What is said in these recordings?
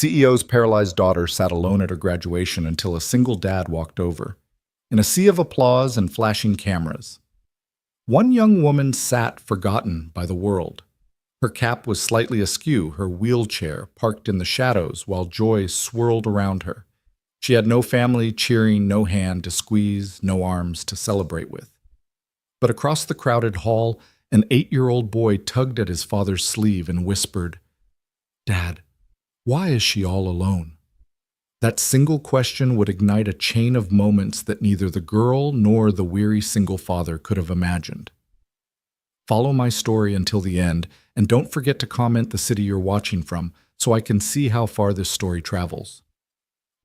CEO's paralyzed daughter sat alone at her graduation until a single dad walked over. In a sea of applause and flashing cameras, one young woman sat forgotten by the world. Her cap was slightly askew, her wheelchair parked in the shadows while joy swirled around her. She had no family cheering, no hand to squeeze, no arms to celebrate with. But across the crowded hall, an 8-year-old boy tugged at his father's sleeve and whispered, "Dad, why is she all alone?" That single question would ignite a chain of moments that neither the girl nor the weary single father could have imagined. Follow my story until the end, and don't forget to comment the city you're watching from so I can see how far this story travels.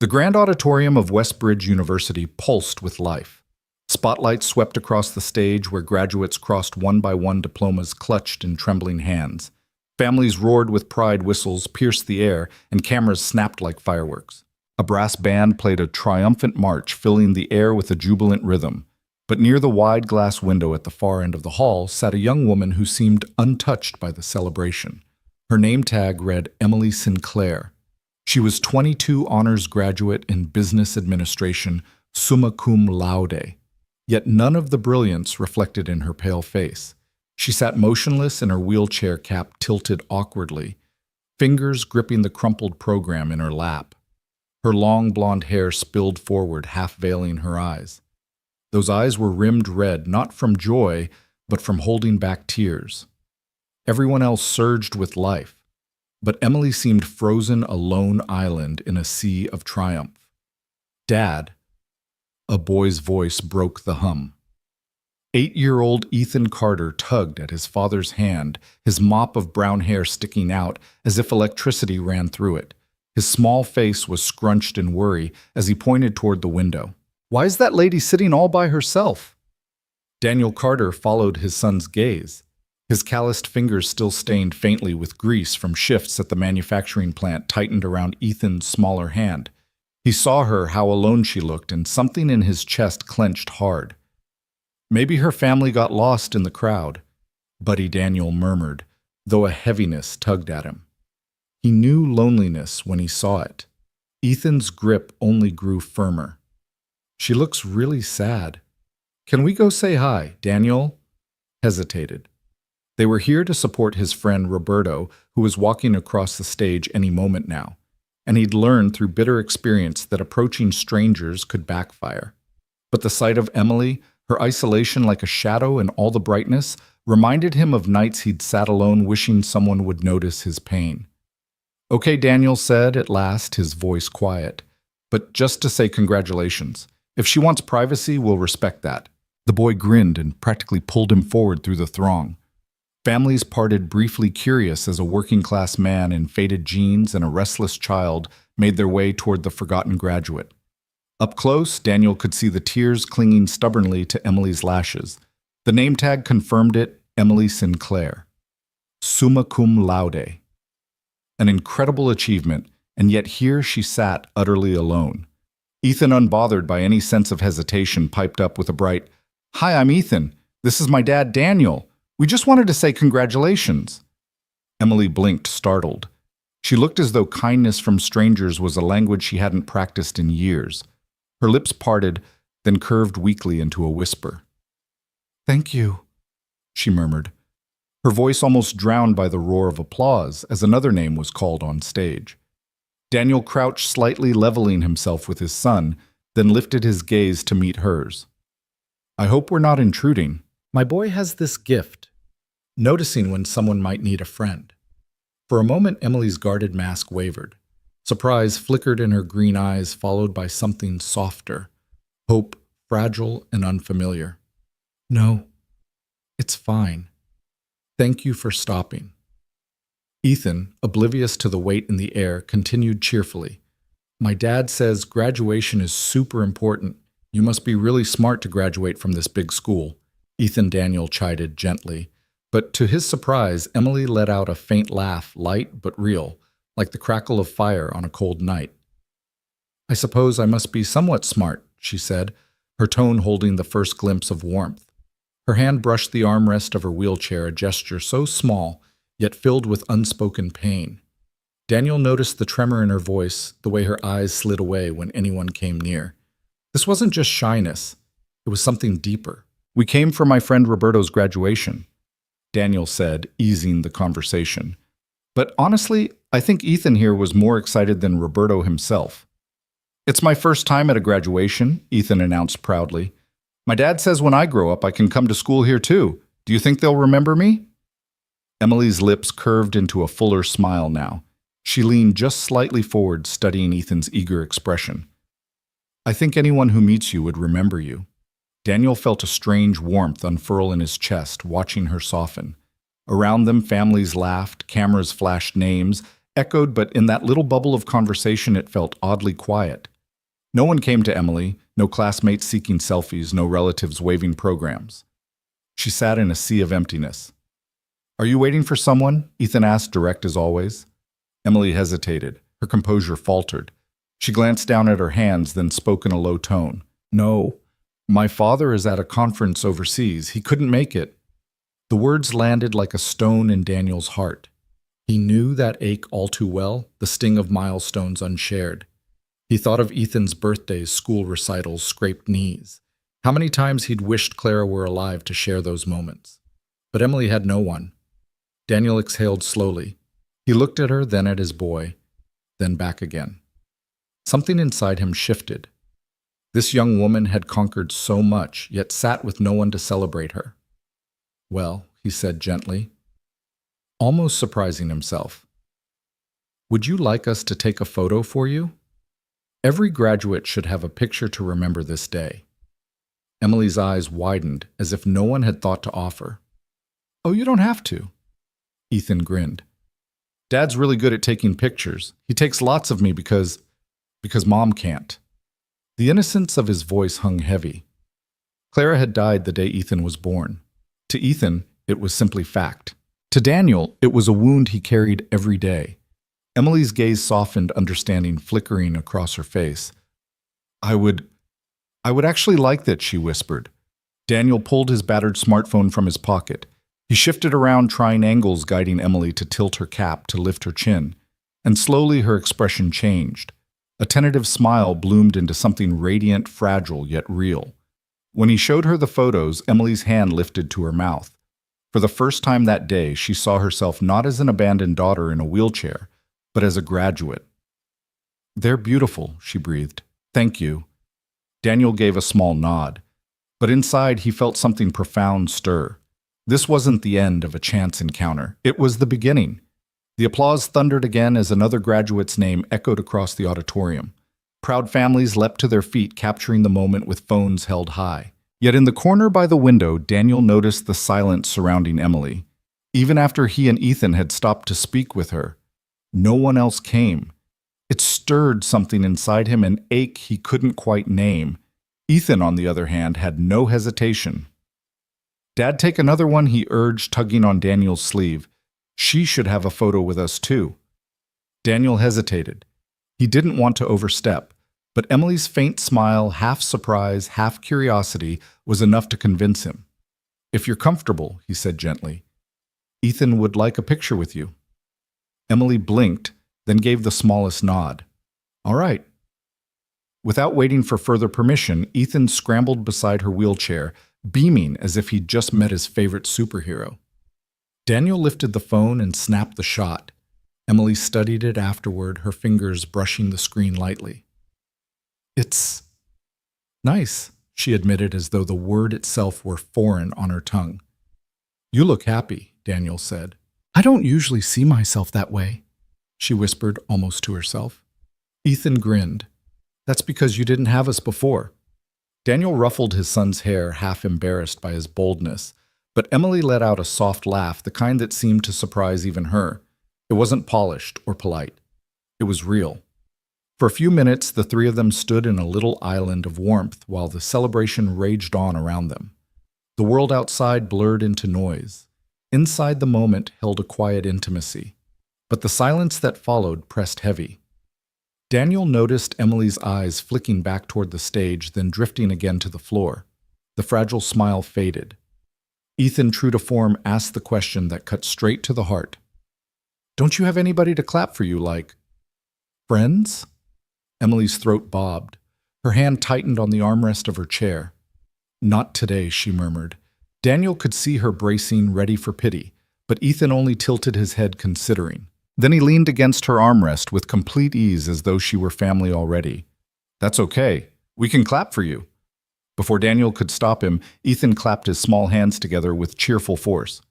The grand auditorium of Westbridge University pulsed with life. Spotlights swept across the stage where graduates crossed one by one diplomas clutched in trembling hands. Families roared with pride, whistles pierced the air, and cameras snapped like fireworks. A brass band played a triumphant march, filling the air with a jubilant rhythm. But near the wide glass window at the far end of the hall sat a young woman who seemed untouched by the celebration. Her name tag read Emily Sinclair. She was 22 honors graduate in business administration, summa cum laude. Yet none of the brilliance reflected in her pale face. She sat motionless in her wheelchair, cap tilted awkwardly, fingers gripping the crumpled program in her lap. Her long blonde hair spilled forward, half veiling her eyes. Those eyes were rimmed red, not from joy, but from holding back tears. Everyone else surged with life, but Emily seemed frozen a lone island in a sea of triumph. "Dad," a boy's voice broke the hum. 8-year-old Ethan Carter tugged at his father's hand, his mop of brown hair sticking out as if electricity ran through it. His small face was scrunched in worry as he pointed toward the window. "Why is that lady sitting all by herself?" Daniel Carter followed his son's gaze. His calloused fingers still stained faintly with grease from shifts at the manufacturing plant tightened around Ethan's smaller hand. He saw her, how alone she looked, and something in his chest clenched hard. Maybe her family got lost in the crowd, Buddy Daniel murmured, though a heaviness tugged at him. He knew loneliness when he saw it. Ethan's grip only grew firmer. "She looks really sad. Can we go say hi?" Daniel hesitated. They were here to support his friend Roberto, who was walking across the stage any moment now, and he'd learned through bitter experience that approaching strangers could backfire. But the sight of Emily, her isolation like a shadow in all the brightness, reminded him of nights he'd sat alone wishing someone would notice his pain. "Okay," Daniel said at last, his voice quiet, "but just to say congratulations. If she wants privacy, we'll respect that." The boy grinned and practically pulled him forward through the throng. Families parted briefly curious as a working-class man in faded jeans and a restless child made their way toward the forgotten graduate. Up close, Daniel could see the tears clinging stubbornly to Emily's lashes. The name tag confirmed it, Emily Sinclair. Summa cum laude. An incredible achievement, and yet here she sat utterly alone. Ethan, unbothered by any sense of hesitation, piped up with a bright, "Hi, I'm Ethan. This is my dad, Daniel. We just wanted to say congratulations." Emily blinked, startled. She looked as though kindness from strangers was a language she hadn't practiced in years. Her lips parted, then curved weakly into a whisper. "Thank you," she murmured, her voice almost drowned by the roar of applause as another name was called on stage. Daniel crouched slightly, leveling himself with his son, then lifted his gaze to meet hers. "I hope we're not intruding. My boy has this gift, noticing when someone might need a friend." For a moment, Emily's guarded mask wavered. Surprise flickered in her green eyes, followed by something softer, hope, fragile and unfamiliar. "No, it's fine. Thank you for stopping." Ethan, oblivious to the weight in the air, continued cheerfully. "My dad says graduation is super important. You must be really smart to graduate from this big school." Ethan Daniel chided gently, but to his surprise, Emily let out a faint laugh, light but real, like the crackle of fire on a cold night. "I suppose I must be somewhat smart," she said, her tone holding the first glimpse of warmth. Her hand brushed the armrest of her wheelchair, a gesture so small, yet filled with unspoken pain. Daniel noticed the tremor in her voice, the way her eyes slid away when anyone came near. This wasn't just shyness. It was something deeper. "We came for my friend Roberto's graduation," Daniel said, easing the conversation. "But honestly, I think Ethan here was more excited than Roberto himself." "It's my first time at a graduation," Ethan announced proudly. "My dad says when I grow up I can come to school here too. Do you think they'll remember me?" Emily's lips curved into a fuller smile now. She leaned just slightly forward, studying Ethan's eager expression. "I think anyone who meets you would remember you." Daniel felt a strange warmth unfurl in his chest, watching her soften. Around them, families laughed, cameras flashed names, echoed, but in that little bubble of conversation it felt oddly quiet. No one came to Emily, no classmates seeking selfies, no relatives waving programs. She sat in a sea of emptiness. "Are you waiting for someone?" Ethan asked, direct as always. Emily hesitated. Her composure faltered. She glanced down at her hands, then spoke in a low tone. "No. My father is at a conference overseas. He couldn't make it." The words landed like a stone in Daniel's heart. He knew that ache all too well, the sting of milestones unshared. He thought of Ethan's birthdays, school recitals, scraped knees. How many times he'd wished Clara were alive to share those moments. But Emily had no one. Daniel exhaled slowly. He looked at her, then at his boy, then back again. Something inside him shifted. This young woman had conquered so much, yet sat with no one to celebrate her. "Well," he said gently, almost surprising himself, "would you like us to take a photo for you? Every graduate should have a picture to remember this day." Emily's eyes widened, as if no one had thought to offer. "Oh, you don't have to." Ethan grinned. "Dad's really good at taking pictures. He takes lots of me because Mom can't." The innocence of his voice hung heavy. Clara had died the day Ethan was born. To Ethan, it was simply fact. To Daniel, it was a wound he carried every day. Emily's gaze softened, understanding flickering across her face. I would actually like that," she whispered. Daniel pulled his battered smartphone from his pocket. He shifted around, trying angles, guiding Emily to tilt her cap, to lift her chin. And slowly her expression changed. A tentative smile bloomed into something radiant, fragile, yet real. When he showed her the photos, Emily's hand lifted to her mouth. For the first time that day, she saw herself not as an abandoned daughter in a wheelchair, but as a graduate. "They're beautiful," she breathed. "Thank you." Daniel gave a small nod. But inside, he felt something profound stir. This wasn't the end of a chance encounter. It was the beginning. The applause thundered again as another graduate's name echoed across the auditorium. Proud families leapt to their feet, capturing the moment with phones held high. Yet in the corner by the window, Daniel noticed the silence surrounding Emily. Even after he and Ethan had stopped to speak with her, no one else came. It stirred something inside him, an ache he couldn't quite name. Ethan, on the other hand, had no hesitation. "Dad, take another one," he urged, tugging on Daniel's sleeve. "She should have a photo with us too." Daniel hesitated. He didn't want to overstep, but Emily's faint smile, half surprise, half curiosity, was enough to convince him. "If you're comfortable," he said gently, "Ethan would like a picture with you." Emily blinked, then gave the smallest nod. "All right." Without waiting for further permission, Ethan scrambled beside her wheelchair, beaming as if he'd just met his favorite superhero. Daniel lifted the phone and snapped the shot. Emily studied it afterward, her fingers brushing the screen lightly. "It's nice," she admitted, as though the word itself were foreign on her tongue. "You look happy," Daniel said. "I don't usually see myself that way," she whispered almost to herself. Ethan grinned. "That's because you didn't have us before." Daniel ruffled his son's hair, half embarrassed by his boldness, but Emily let out a soft laugh, the kind that seemed to surprise even her. It wasn't polished or polite. It was real. For a few minutes, the three of them stood in a little island of warmth while the celebration raged on around them. The world outside blurred into noise. Inside, the moment held a quiet intimacy. But the silence that followed pressed heavy. Daniel noticed Emily's eyes flicking back toward the stage, then drifting again to the floor. The fragile smile faded. Ethan, true to form, asked the question that cut straight to the heart. Don't you have anybody to clap for you, like friends? Emily's throat bobbed. Her hand tightened on the armrest of her chair. Not today, she murmured. Daniel could see her bracing, ready for pity, but Ethan only tilted his head, considering. Then he leaned against her armrest with complete ease, as though she were family already. That's okay. We can clap for you. Before Daniel could stop him, Ethan clapped his small hands together with cheerful force.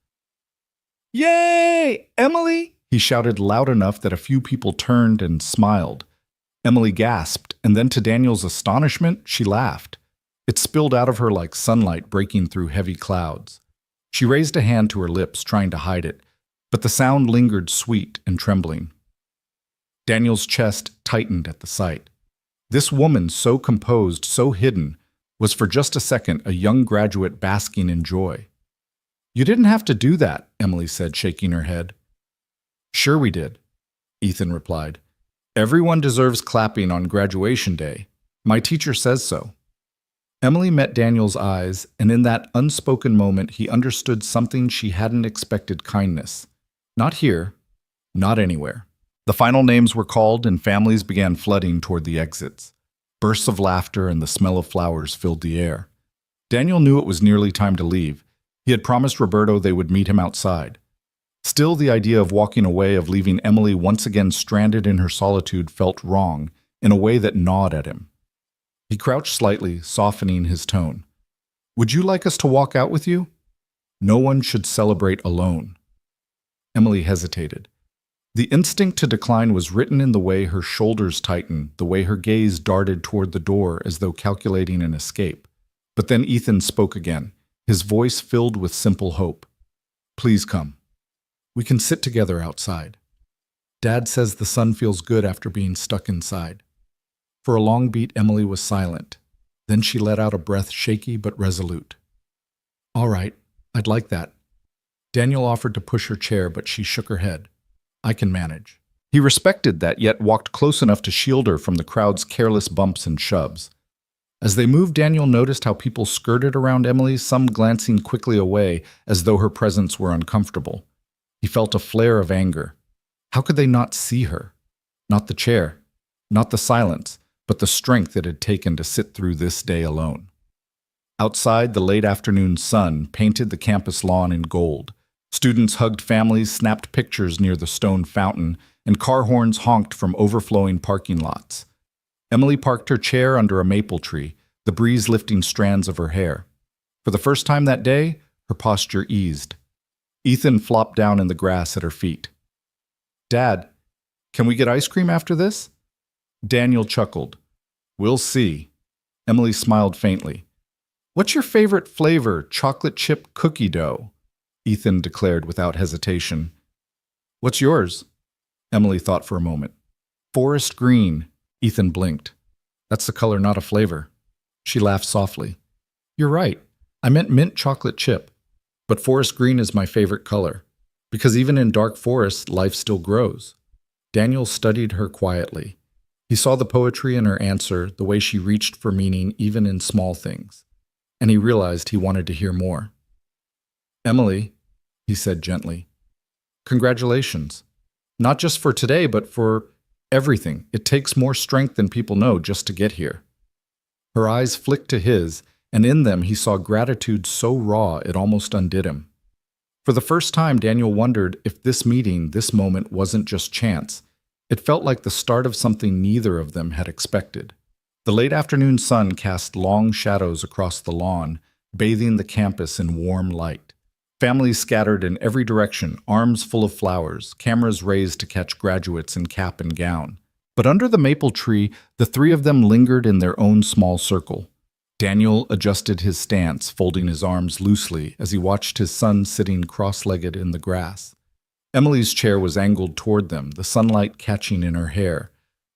Yay, Emily! He shouted loud enough that a few people turned and smiled. Emily gasped, and then to Daniel's astonishment, she laughed. It spilled out of her like sunlight breaking through heavy clouds. She raised a hand to her lips, trying to hide it, but the sound lingered sweet and trembling. Daniel's chest tightened at the sight. This woman, so composed, so hidden, was for just a second a young graduate basking in joy. You didn't have to do that, Emily said, shaking her head. Sure we did, Ethan replied. Everyone deserves clapping on graduation day. My teacher says so. Emily met Daniel's eyes, and in that unspoken moment he understood something she hadn't expected: kindness. Not here, not anywhere. The final names were called and families began flooding toward the exits. Bursts of laughter and the smell of flowers filled the air. Daniel knew it was nearly time to leave. He had promised Roberto they would meet him outside. Still, the idea of walking away, of leaving Emily once again stranded in her solitude, felt wrong in a way that gnawed at him. He crouched slightly, softening his tone. Would you like us to walk out with you? No one should celebrate alone. Emily hesitated. The instinct to decline was written in the way her shoulders tightened, the way her gaze darted toward the door as though calculating an escape. But then Ethan spoke again, his voice filled with simple hope. Please come. We can sit together outside. Dad says the sun feels good after being stuck inside. For a long beat, Emily was silent. Then she let out a breath, shaky but resolute. All right, I'd like that. Daniel offered to push her chair, but she shook her head. I can manage. He respected that, yet walked close enough to shield her from the crowd's careless bumps and shoves. As they moved, Daniel noticed how people skirted around Emily, some glancing quickly away as though her presence were uncomfortable. He felt a flare of anger. How could they not see her? Not the chair, not the silence, but the strength it had taken to sit through this day alone. Outside, the late afternoon sun painted the campus lawn in gold. Students hugged families, snapped pictures near the stone fountain, and car horns honked from overflowing parking lots. Emily parked her chair under a maple tree, the breeze lifting strands of her hair. For the first time that day, her posture eased. Ethan flopped down in the grass at her feet. Dad, can we get ice cream after this? Daniel chuckled. We'll see. Emily smiled faintly. What's your favorite flavor? Chocolate chip cookie dough, Ethan declared without hesitation. What's yours? Emily thought for a moment. Forest green, Ethan blinked. That's the color, not a flavor. She laughed softly. You're right. I meant mint chocolate chip. But forest green is my favorite color, because even in dark forests, life still grows. Daniel studied her quietly. He saw the poetry in her answer, the way she reached for meaning even in small things. And he realized he wanted to hear more. Emily, he said gently, congratulations. Not just for today, but for everything. It takes more strength than people know just to get here. Her eyes flicked to his, and in them he saw gratitude so raw it almost undid him. For the first time, Daniel wondered if this meeting, this moment, wasn't just chance. It felt like the start of something neither of them had expected. The late afternoon sun cast long shadows across the lawn, bathing the campus in warm light. Families scattered in every direction, arms full of flowers, cameras raised to catch graduates in cap and gown. But under the maple tree, the three of them lingered in their own small circle. Daniel adjusted his stance, folding his arms loosely as he watched his son sitting cross-legged in the grass. Emily's chair was angled toward them, the sunlight catching in her hair.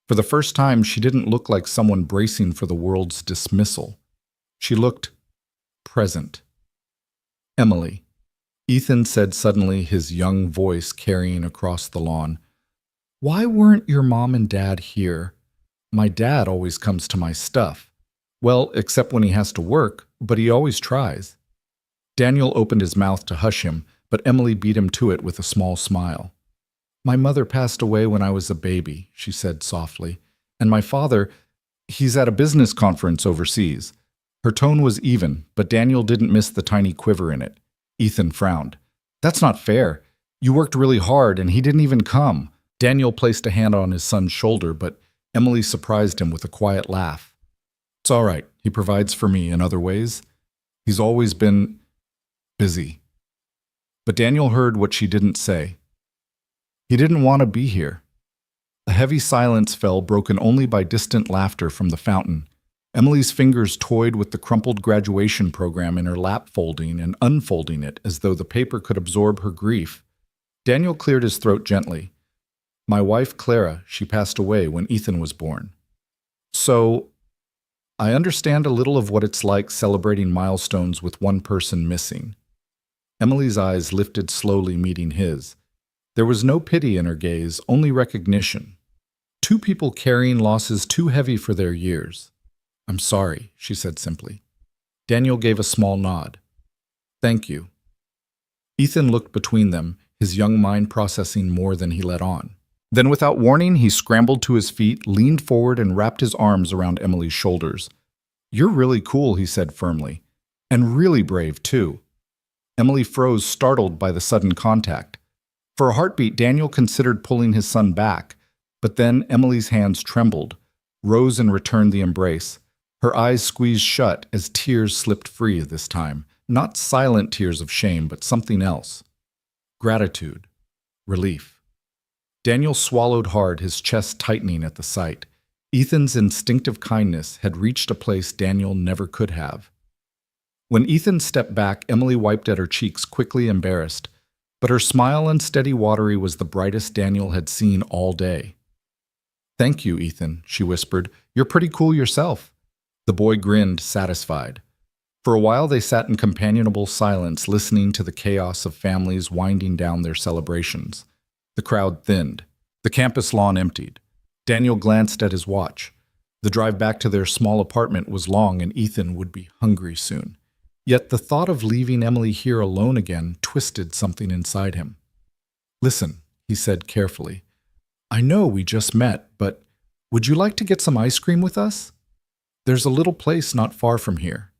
For the first time, she didn't look like someone bracing for the world's dismissal. She looked present. Emily, Ethan said suddenly, his young voice carrying across the lawn. Why weren't your mom and dad here? My dad always comes to my stuff. Well, except when he has to work, but he always tries. Daniel opened his mouth to hush him, but Emily beat him to it with a small smile. My mother passed away when I was a baby, she said softly. And my father, he's at a business conference overseas. Her tone was even, but Daniel didn't miss the tiny quiver in it. Ethan frowned. That's not fair. You worked really hard and he didn't even come. Daniel placed a hand on his son's shoulder, but Emily surprised him with a quiet laugh. It's all right. He provides for me in other ways. He's always been busy. But Daniel heard what she didn't say. He didn't want to be here. A heavy silence fell, broken only by distant laughter from the fountain. Emily's fingers toyed with the crumpled graduation program in her lap, folding and unfolding it as though the paper could absorb her grief. Daniel cleared his throat gently. My wife, Clara, she passed away when Ethan was born. So, I understand a little of what it's like celebrating milestones with one person missing. Emily's eyes lifted slowly, meeting his. There was no pity in her gaze, only recognition. Two people carrying losses too heavy for their years. I'm sorry, she said simply. Daniel gave a small nod. Thank you. Ethan looked between them, his young mind processing more than he let on. Then without warning, he scrambled to his feet, leaned forward, and wrapped his arms around Emily's shoulders. You're really cool, he said firmly. And really brave, too. Emily froze, startled by the sudden contact. For a heartbeat, Daniel considered pulling his son back, but then Emily's hands trembled, rose and returned the embrace. Her eyes squeezed shut as tears slipped free this time. Not silent tears of shame, but something else. Gratitude. Relief. Daniel swallowed hard, his chest tightening at the sight. Ethan's instinctive kindness had reached a place Daniel never could have. When Ethan stepped back, Emily wiped at her cheeks, quickly embarrassed. But her smile, unsteady, watery, was the brightest Daniel had seen all day. Thank you, Ethan, she whispered. You're pretty cool yourself. The boy grinned, satisfied. For a while they sat in companionable silence, listening to the chaos of families winding down their celebrations. The crowd thinned. The campus lawn emptied. Daniel glanced at his watch. The drive back to their small apartment was long and Ethan would be hungry soon. Yet the thought of leaving Emily here alone again twisted something inside him. Listen, he said carefully. I know we just met, but would you like to get some ice cream with us? There's a little place not far from here.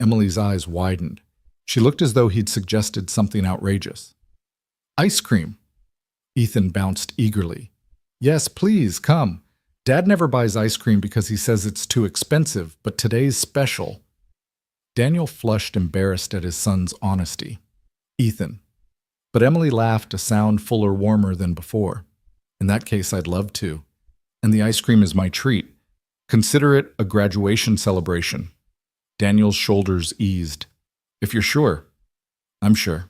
Emily's eyes widened. She looked as though he'd suggested something outrageous. Ice cream. Ethan bounced eagerly. Yes, please, come. Dad never buys ice cream because he says it's too expensive, but today's special. Daniel flushed, embarrassed at his son's honesty. Ethan. But Emily laughed, a sound fuller, warmer than before. In that case, I'd love to. And the ice cream is my treat. Consider it a graduation celebration. Daniel's shoulders eased. If you're sure. I'm sure.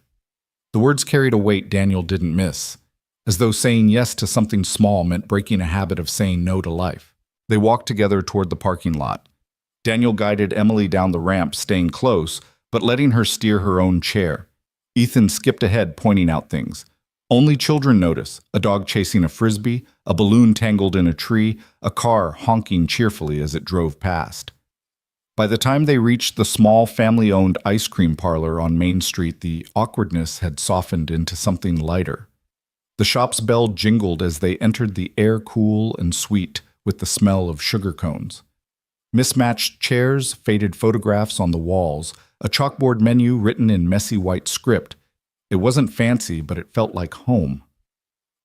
The words carried a weight Daniel didn't miss, as though saying yes to something small meant breaking a habit of saying no to life. They walked together toward the parking lot. Daniel guided Emily down the ramp, staying close, but letting her steer her own chair. Ethan skipped ahead, pointing out things. Only children notice: a dog chasing a frisbee, a balloon tangled in a tree, a car honking cheerfully as it drove past. By the time they reached the small family-owned ice cream parlor on Main Street, the awkwardness had softened into something lighter. The shop's bell jingled as they entered, the air cool and sweet with the smell of sugar cones. Mismatched chairs, faded photographs on the walls, a chalkboard menu written in messy white script. It wasn't fancy, but it felt like home.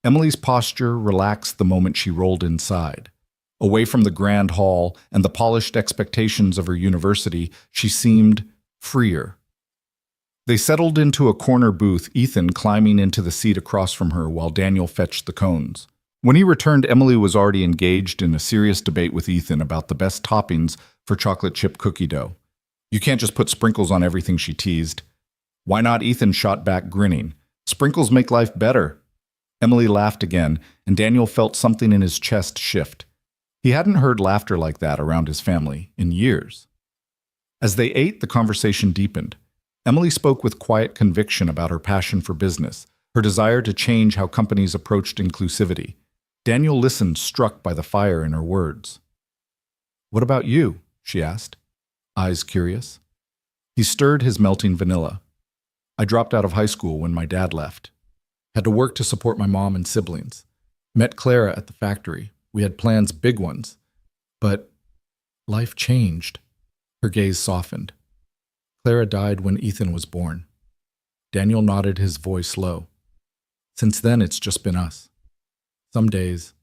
Emily's posture relaxed the moment she rolled inside. Away from the grand hall and the polished expectations of her university, she seemed freer. They settled into a corner booth, Ethan climbing into the seat across from her while Daniel fetched the cones. When he returned, Emily was already engaged in a serious debate with Ethan about the best toppings for chocolate chip cookie dough. You can't just put sprinkles on everything, she teased. Why not? Ethan shot back, grinning. Sprinkles make life better. Emily laughed again, and Daniel felt something in his chest shift. He hadn't heard laughter like that around his family in years. As they ate, the conversation deepened. Emily spoke with quiet conviction about her passion for business, her desire to change how companies approached inclusivity. Daniel listened, struck by the fire in her words. What about you? She asked, eyes curious. He stirred his melting vanilla. I dropped out of high school when my dad left. Had to work to support my mom and siblings. Met Clara at the factory. We had plans, big ones. But life changed. Her gaze softened. Clara died when Ethan was born. Daniel nodded, his voice low. Since then, it's just been us. Some days,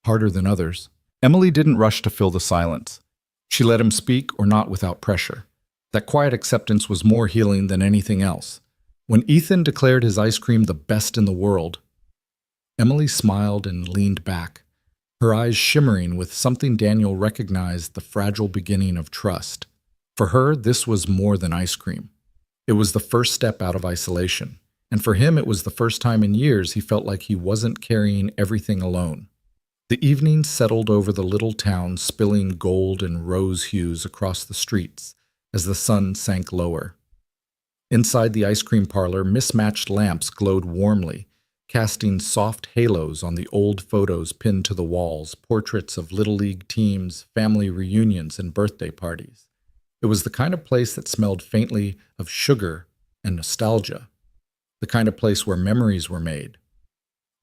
harder than others. Emily didn't rush to fill the silence. She let him speak, or not, without pressure. That quiet acceptance was more healing than anything else. When Ethan declared his ice cream the best in the world, Emily smiled and leaned back, her eyes shimmering with something Daniel recognized, the fragile beginning of trust. For her, this was more than ice cream. It was the first step out of isolation. And for him, it was the first time in years he felt like he wasn't carrying everything alone. The evening settled over the little town, spilling gold and rose hues across the streets as the sun sank lower. Inside the ice cream parlor, mismatched lamps glowed warmly, casting soft halos on the old photos pinned to the walls, portraits of Little League teams, family reunions, and birthday parties. It was the kind of place that smelled faintly of sugar and nostalgia, the kind of place where memories were made.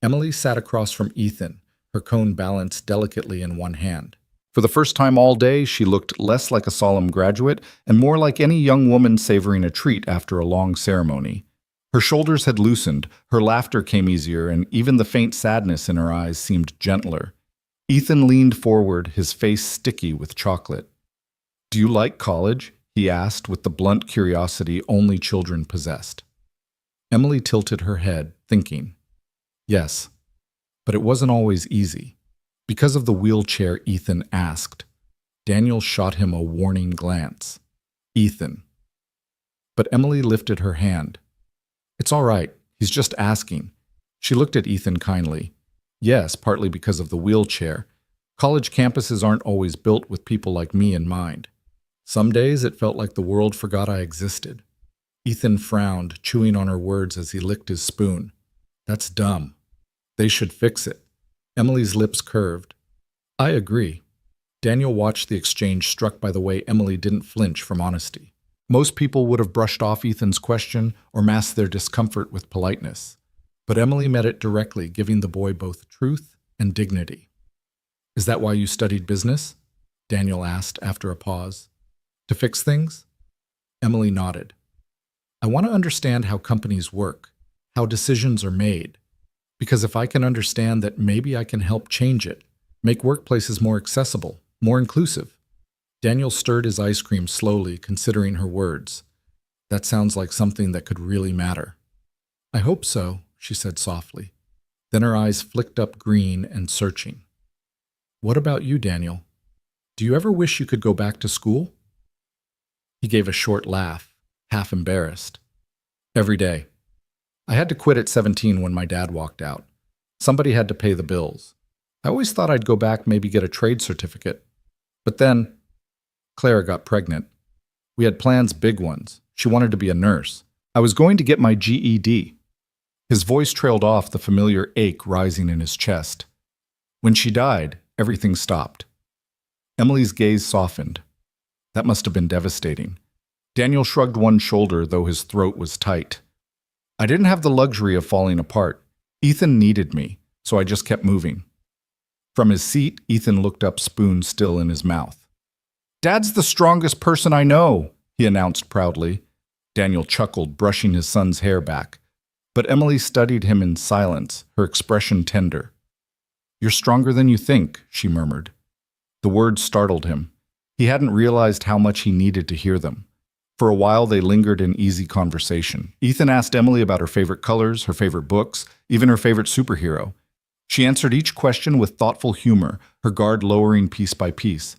Emily sat across from Ethan, her cone balanced delicately in one hand. For the first time all day, she looked less like a solemn graduate and more like any young woman savoring a treat after a long ceremony. Her shoulders had loosened, her laughter came easier, and even the faint sadness in her eyes seemed gentler. Ethan leaned forward, his face sticky with chocolate. "Do you like college?" he asked with the blunt curiosity only children possessed. Emily tilted her head, thinking. Yes, but it wasn't always easy. Because of the wheelchair, Ethan asked. Daniel shot him a warning glance. Ethan. But Emily lifted her hand. It's all right, he's just asking. She looked at Ethan kindly. Yes, partly because of the wheelchair. College campuses aren't always built with people like me in mind. Some days it felt like the world forgot I existed. Ethan frowned, chewing on her words as he licked his spoon. That's dumb. They should fix it. Emily's lips curved. I agree. Daniel watched the exchange, struck by the way Emily didn't flinch from honesty. Most people would have brushed off Ethan's question or masked their discomfort with politeness. But Emily met it directly, giving the boy both truth and dignity. Is that why you studied business? Daniel asked after a pause. To fix things? Emily nodded. I want to understand how companies work, how decisions are made. Because if I can understand that, maybe I can help change it, make workplaces more accessible, more inclusive. Daniel stirred his ice cream slowly, considering her words. That sounds like something that could really matter. I hope so, she said softly. Then her eyes flicked up green and searching. What about you, Daniel? Do you ever wish you could go back to school? He gave a short laugh, half embarrassed. Every day. I had to quit at 17 when my dad walked out. Somebody had to pay the bills. I always thought I'd go back, maybe get a trade certificate. But then, Clara got pregnant. We had plans, big ones. She wanted to be a nurse. I was going to get my GED. His voice trailed off, the familiar ache rising in his chest. When she died, everything stopped. Emily's gaze softened. That must have been devastating. Daniel shrugged one shoulder, though his throat was tight. I didn't have the luxury of falling apart. Ethan needed me, so I just kept moving. From his seat, Ethan looked up, spoon still in his mouth. Dad's the strongest person I know, he announced proudly. Daniel chuckled, brushing his son's hair back. But Emily studied him in silence, her expression tender. You're stronger than you think, she murmured. The words startled him. He hadn't realized how much he needed to hear them. For a while, they lingered in easy conversation. Ethan asked Emily about her favorite colors, her favorite books, even her favorite superhero. She answered each question with thoughtful humor, her guard lowering piece by piece.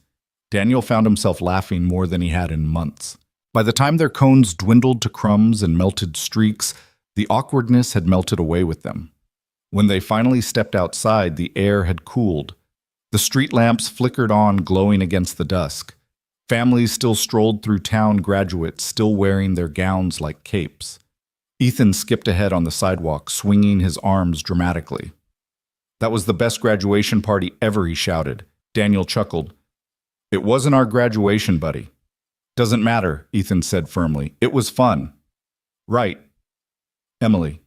Daniel found himself laughing more than he had in months. By the time their cones dwindled to crumbs and melted streaks, the awkwardness had melted away with them. When they finally stepped outside, the air had cooled. The street lamps flickered on, glowing against the dusk. Families still strolled through town, graduates still wearing their gowns like capes. Ethan skipped ahead on the sidewalk, swinging his arms dramatically. That was the best graduation party ever, he shouted. Daniel chuckled. It wasn't our graduation, buddy. Doesn't matter, Ethan said firmly. It was fun. Right. Emily.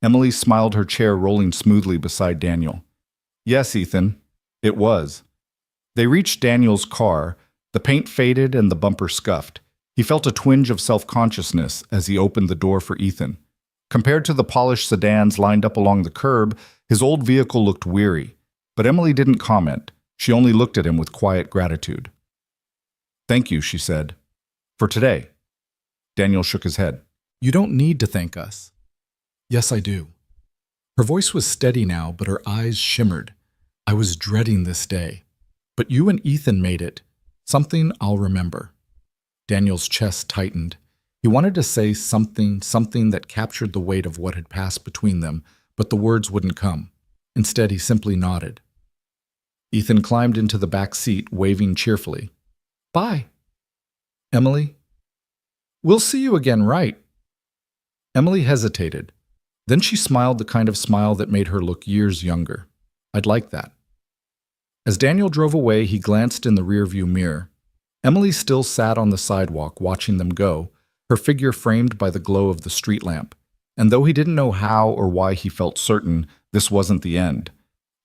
Emily smiled, her chair rolling smoothly beside Daniel. Yes, Ethan, it was. They reached Daniel's car. The paint faded and the bumper scuffed. He felt a twinge of self-consciousness as he opened the door for Ethan. Compared to the polished sedans lined up along the curb, his old vehicle looked weary. But Emily didn't comment. She only looked at him with quiet gratitude. Thank you, she said. For today. Daniel shook his head. You don't need to thank us. Yes, I do. Her voice was steady now, but her eyes shimmered. I was dreading this day. But you and Ethan made it. Something I'll remember. Daniel's chest tightened. He wanted to say something that captured the weight of what had passed between them, but the words wouldn't come. Instead, he simply nodded. Ethan climbed into the back seat, waving cheerfully. Bye. Emily? We'll see you again, right? Emily hesitated. Then she smiled, the kind of smile that made her look years younger. I'd like that. As Daniel drove away, he glanced in the rearview mirror. Emily still sat on the sidewalk, watching them go, her figure framed by the glow of the street lamp. And though he didn't know how or why, he felt certain this wasn't the end.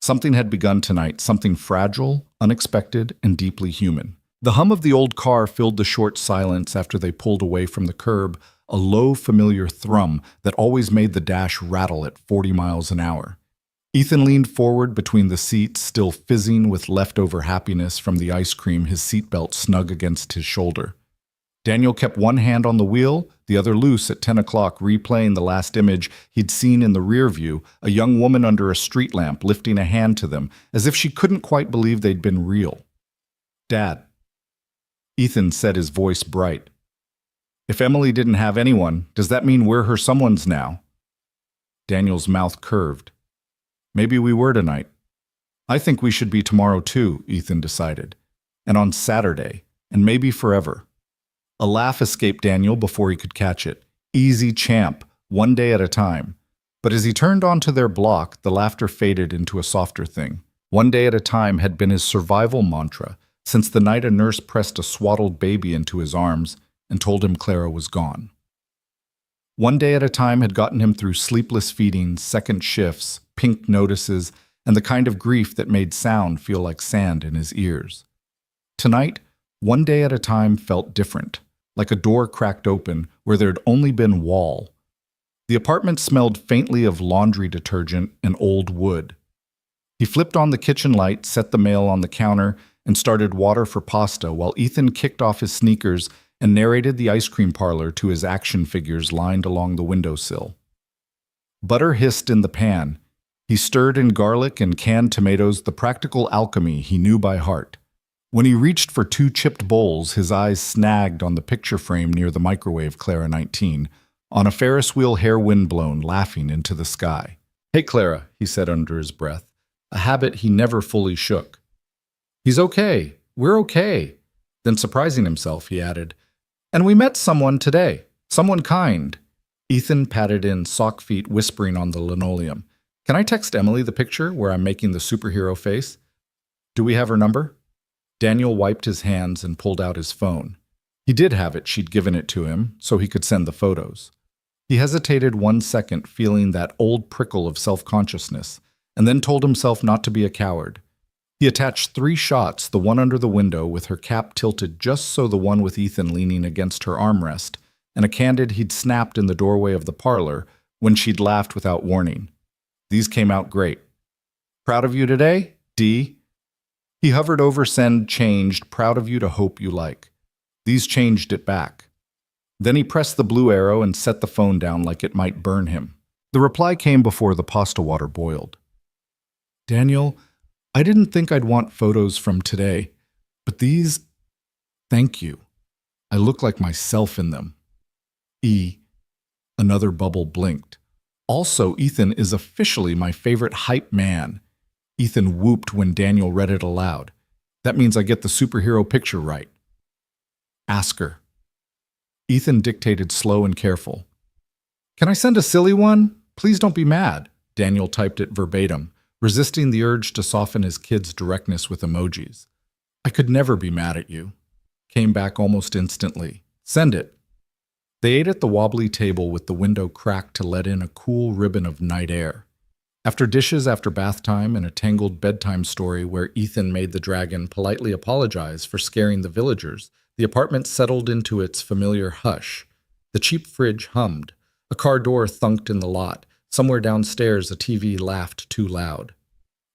Something had begun tonight, something fragile, unexpected, and deeply human. The hum of the old car filled the short silence after they pulled away from the curb, a low, familiar thrum that always made the dash rattle at 40 miles an hour. Ethan leaned forward between the seats, still fizzing with leftover happiness from the ice cream, his seatbelt snug against his shoulder. Daniel kept one hand on the wheel, the other loose at 10 o'clock, replaying the last image he'd seen in the rear view, a young woman under a street lamp lifting a hand to them, as if she couldn't quite believe they'd been real. Dad. Ethan said, his voice bright. If Emily didn't have anyone, does that mean we're her someone's now? Daniel's mouth curved. Maybe we were tonight. I think we should be tomorrow too, Ethan decided. And on Saturday, and maybe forever. A laugh escaped Daniel before he could catch it. Easy champ, one day at a time. But as he turned onto their block, the laughter faded into a softer thing. One day at a time had been his survival mantra since the night a nurse pressed a swaddled baby into his arms and told him Clara was gone. One day at a time had gotten him through sleepless feedings, second shifts, pink notices, and the kind of grief that made sound feel like sand in his ears. Tonight, one day at a time felt different, like a door cracked open where there'd only been wall. The apartment smelled faintly of laundry detergent and old wood. He flipped on the kitchen light, set the mail on the counter, and started water for pasta while Ethan kicked off his sneakers and narrated the ice cream parlor to his action figures lined along the windowsill. Butter hissed in the pan. He stirred in garlic and canned tomatoes, the practical alchemy he knew by heart. When he reached for 2 chipped bowls, his eyes snagged on the picture frame near the microwave Clara 19, on a Ferris wheel hair windblown, laughing into the sky. Hey, Clara, he said under his breath, a habit he never fully shook. He's okay. We're okay. Then, surprising himself, he added, and we met someone today. Someone kind. Ethan patted in, sock feet whispering on the linoleum. Can I text Emily the picture where I'm making the superhero face? Do we have her number? Daniel wiped his hands and pulled out his phone. He did have it. She'd given it to him, so he could send the photos. He hesitated 1 second, feeling that old prickle of self-consciousness, and then told himself not to be a coward. He attached 3 shots, the one under the window with her cap tilted just so the one with Ethan leaning against her armrest, and a candid he'd snapped in the doorway of the parlor when she'd laughed without warning. These came out great. Proud of you today, D? He hovered over send, changed, proud of you to hope you like. These changed it back. Then he pressed the blue arrow and set the phone down like it might burn him. The reply came before the pasta water boiled. Daniel, I didn't think I'd want photos from today, but these, thank you. I look like myself in them. E. Another bubble blinked. Also, Ethan is officially my favorite hype man. Ethan whooped when Daniel read it aloud. That means I get the superhero picture right. Ask her. Ethan dictated slow and careful. Can I send a silly one? Please don't be mad. Daniel typed it verbatim, resisting the urge to soften his kid's directness with emojis. I could never be mad at you. Came back almost instantly. Send it. They ate at the wobbly table with the window cracked to let in a cool ribbon of night air. After dishes after bath time and a tangled bedtime story where Ethan made the dragon politely apologize for scaring the villagers, the apartment settled into its familiar hush. The cheap fridge hummed. A car door thunked in the lot. Somewhere downstairs, a TV laughed too loud.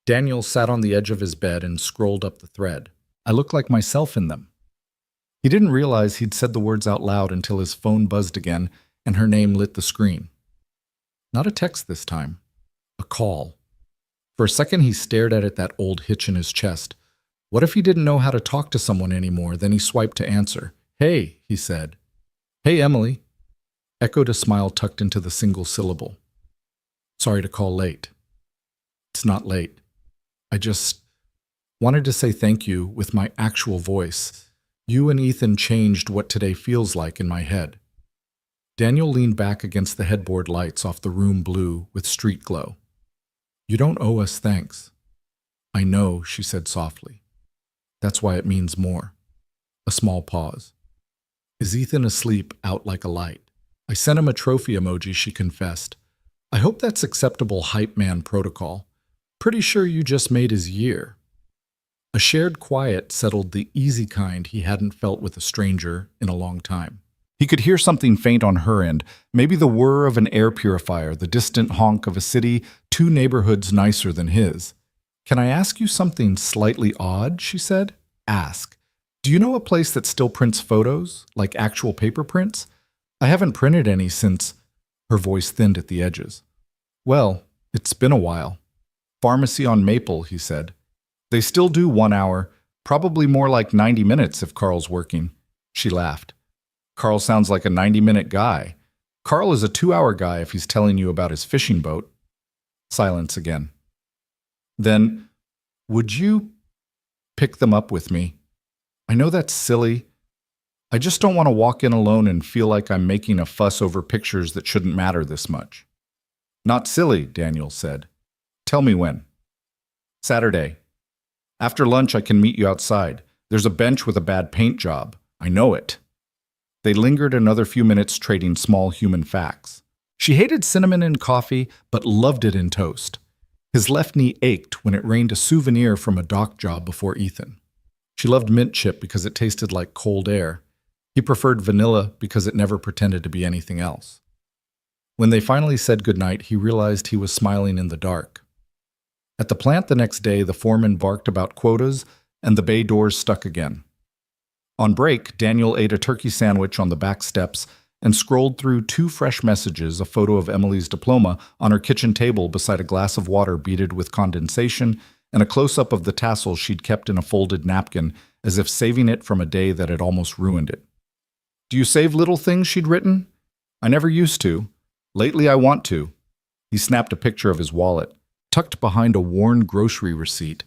Daniel sat on the edge of his bed and scrolled up the thread. I look like myself in them. He didn't realize he'd said the words out loud until his phone buzzed again and her name lit the screen. Not a text this time. A call. For a second he stared at it, that old hitch in his chest. What if he didn't know how to talk to someone anymore? Then he swiped to answer. "Hey," he said. "Hey, Emily," echoed a smile tucked into the single syllable. "Sorry to call late." "It's not late. I just wanted to say thank you with my actual voice. You and Ethan changed what today feels like in my head." Daniel leaned back against the headboard lights off the room blue with street glow. "You don't owe us thanks." "I know," she said softly. "That's why it means more." A small pause. "Is Ethan asleep out like a light?" "I sent him a trophy emoji," she confessed. "I hope that's acceptable hype man protocol. Pretty sure you just made his year." A shared quiet settled, the easy kind he hadn't felt with a stranger in a long time. He could hear something faint on her end, maybe the whir of an air purifier, the distant honk of a city 2 neighborhoods nicer than his. "Can I ask you something slightly odd?" she said. "Ask. Do you know a place that still prints photos, like actual paper prints? I haven't printed any since—" Her voice thinned at the edges. "Well, it's been a while." "Pharmacy on Maple," he said. "They still do 1 hour, probably more like 90 minutes if Carl's working." She laughed. "Carl sounds like a 90-minute guy. Carl is a 2-hour guy if he's telling you about his fishing boat." Silence again. "Then, would you pick them up with me? I know that's silly. I just don't want to walk in alone and feel like I'm making a fuss over pictures that shouldn't matter this much." "Not silly," Daniel said. "Tell me when." "Saturday. After lunch I can meet you outside. There's a bench with a bad paint job. I know it." They lingered another few minutes trading small human facts. She hated cinnamon in coffee, but loved it in toast. His left knee ached when it rained a souvenir from a dock job before Ethan. She loved mint chip because it tasted like cold air. He preferred vanilla because it never pretended to be anything else. When they finally said goodnight, he realized he was smiling in the dark. At the plant the next day, the foreman barked about quotas, and the bay doors stuck again. On break, Daniel ate a turkey sandwich on the back steps and scrolled through 2 fresh messages, a photo of Emily's diploma on her kitchen table beside a glass of water beaded with condensation, and a close-up of the tassel she'd kept in a folded napkin, as if saving it from a day that had almost ruined it. "Do you save little things?" she'd written. "I never used to. Lately I want to." He snapped a picture of his wallet. Tucked behind a worn grocery receipt,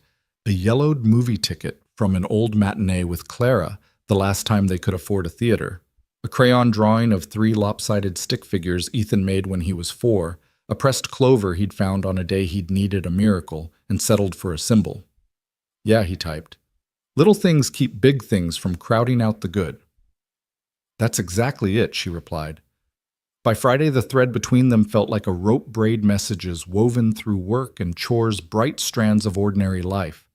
a yellowed movie ticket from an old matinee with Clara the last time they could afford a theater, a crayon drawing of 3 lopsided stick figures Ethan made when he was 4, a pressed clover he'd found on a day he'd needed a miracle and settled for a symbol. "Yeah," he typed. "Little things keep big things from crowding out the good." "That's exactly it," she replied. By Friday, the thread between them felt like a rope braid messages woven through work and chores, bright strands of ordinary life.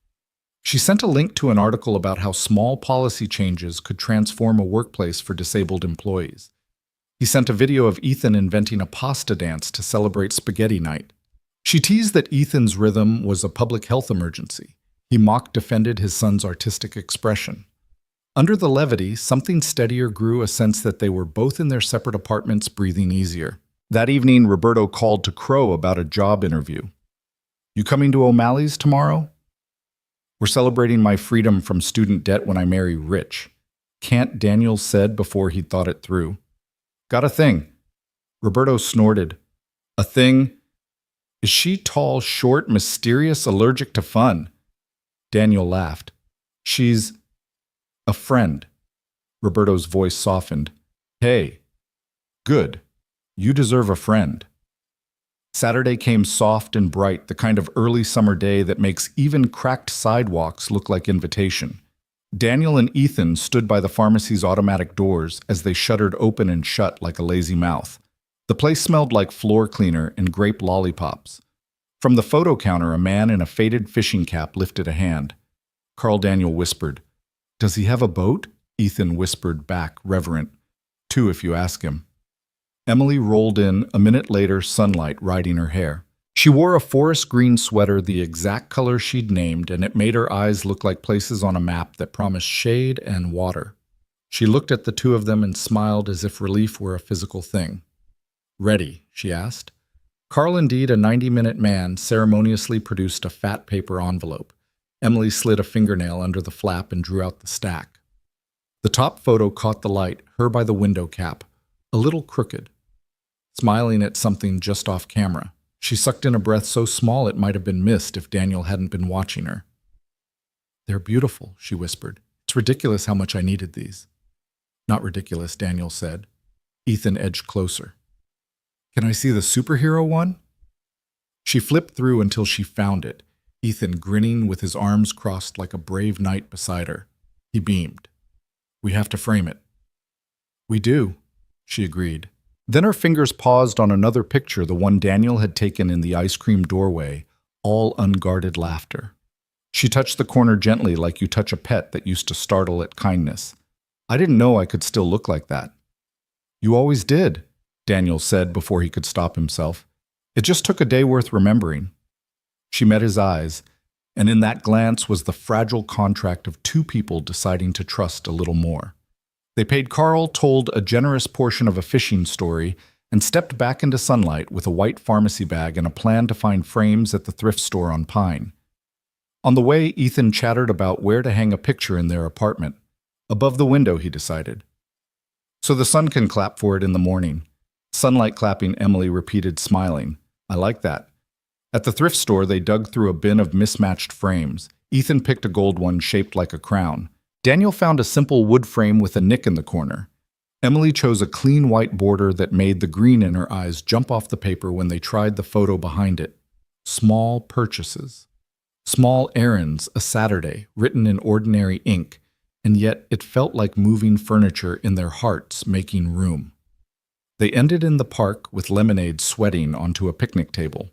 She sent a link to an article about how small policy changes could transform a workplace for disabled employees. He sent a video of Ethan inventing a pasta dance to celebrate spaghetti night. She teased that Ethan's rhythm was a public health emergency. He mock-defended his son's artistic expression. Under the levity, something steadier grew, a sense that they were both in their separate apartments, breathing easier. That evening, Roberto called to crow about a job interview. "You coming to O'Malley's tomorrow?" "We're celebrating my freedom from student debt when I marry rich." "Can't," Daniel said before he'd thought it through. "Got a thing." Roberto snorted. "A thing? Is she tall, short, mysterious, allergic to fun?" Daniel laughed. "She's a friend." Roberto's voice softened. "Hey, good. You deserve a friend." Saturday came soft and bright, the kind of early summer day that makes even cracked sidewalks look like invitation. Daniel and Ethan stood by the pharmacy's automatic doors as they shuddered open and shut like a lazy mouth. The place smelled like floor cleaner and grape lollipops. From the photo counter, a man in a faded fishing cap lifted a hand. Carl Daniel whispered, "Does he have a boat?" Ethan whispered back, reverent. "Two, if you ask him." Emily rolled in, a minute later, sunlight riding her hair. She wore a forest green sweater, the exact color she'd named, and it made her eyes look like places on a map that promised shade and water. She looked at the two of them and smiled as if relief were a physical thing. "Ready?" she asked. Carl, indeed a 90-minute man, ceremoniously produced a fat paper envelope. Emily slid a fingernail under the flap and drew out the stack. The top photo caught the light, her by the window cap, a little crooked, smiling at something just off camera. She sucked in a breath so small it might have been missed if Daniel hadn't been watching her. "They're beautiful," she whispered. "It's ridiculous how much I needed these." "Not ridiculous," Daniel said. Ethan edged closer. "Can I see the superhero one?" She flipped through until she found it, Ethan grinning with his arms crossed like a brave knight beside her. He beamed. "We have to frame it." "We do," she agreed. Then her fingers paused on another picture, the one Daniel had taken in the ice cream doorway, all unguarded laughter. She touched the corner gently like you touch a pet that used to startle at kindness. "I didn't know I could still look like that." "You always did," Daniel said before he could stop himself. "It just took a day worth remembering." She met his eyes, and in that glance was the fragile contract of two people deciding to trust a little more. They paid Carl, told a generous portion of a fishing story, and stepped back into sunlight with a white pharmacy bag and a plan to find frames at the thrift store on Pine. On the way, Ethan chattered about where to hang a picture in their apartment. Above the window, he decided. "So the sun can clap for it in the morning." "Sunlight clapping," Emily repeated, smiling. "I like that." At the thrift store, they dug through a bin of mismatched frames. Ethan picked a gold one shaped like a crown. Daniel found a simple wood frame with a nick in the corner. Emily chose a clean white border that made the green in her eyes jump off the paper when they tried the photo behind it. Small purchases. Small errands, a Saturday, written in ordinary ink, and yet it felt like moving furniture in their hearts, making room. They ended in the park with lemonade sweating onto a picnic table.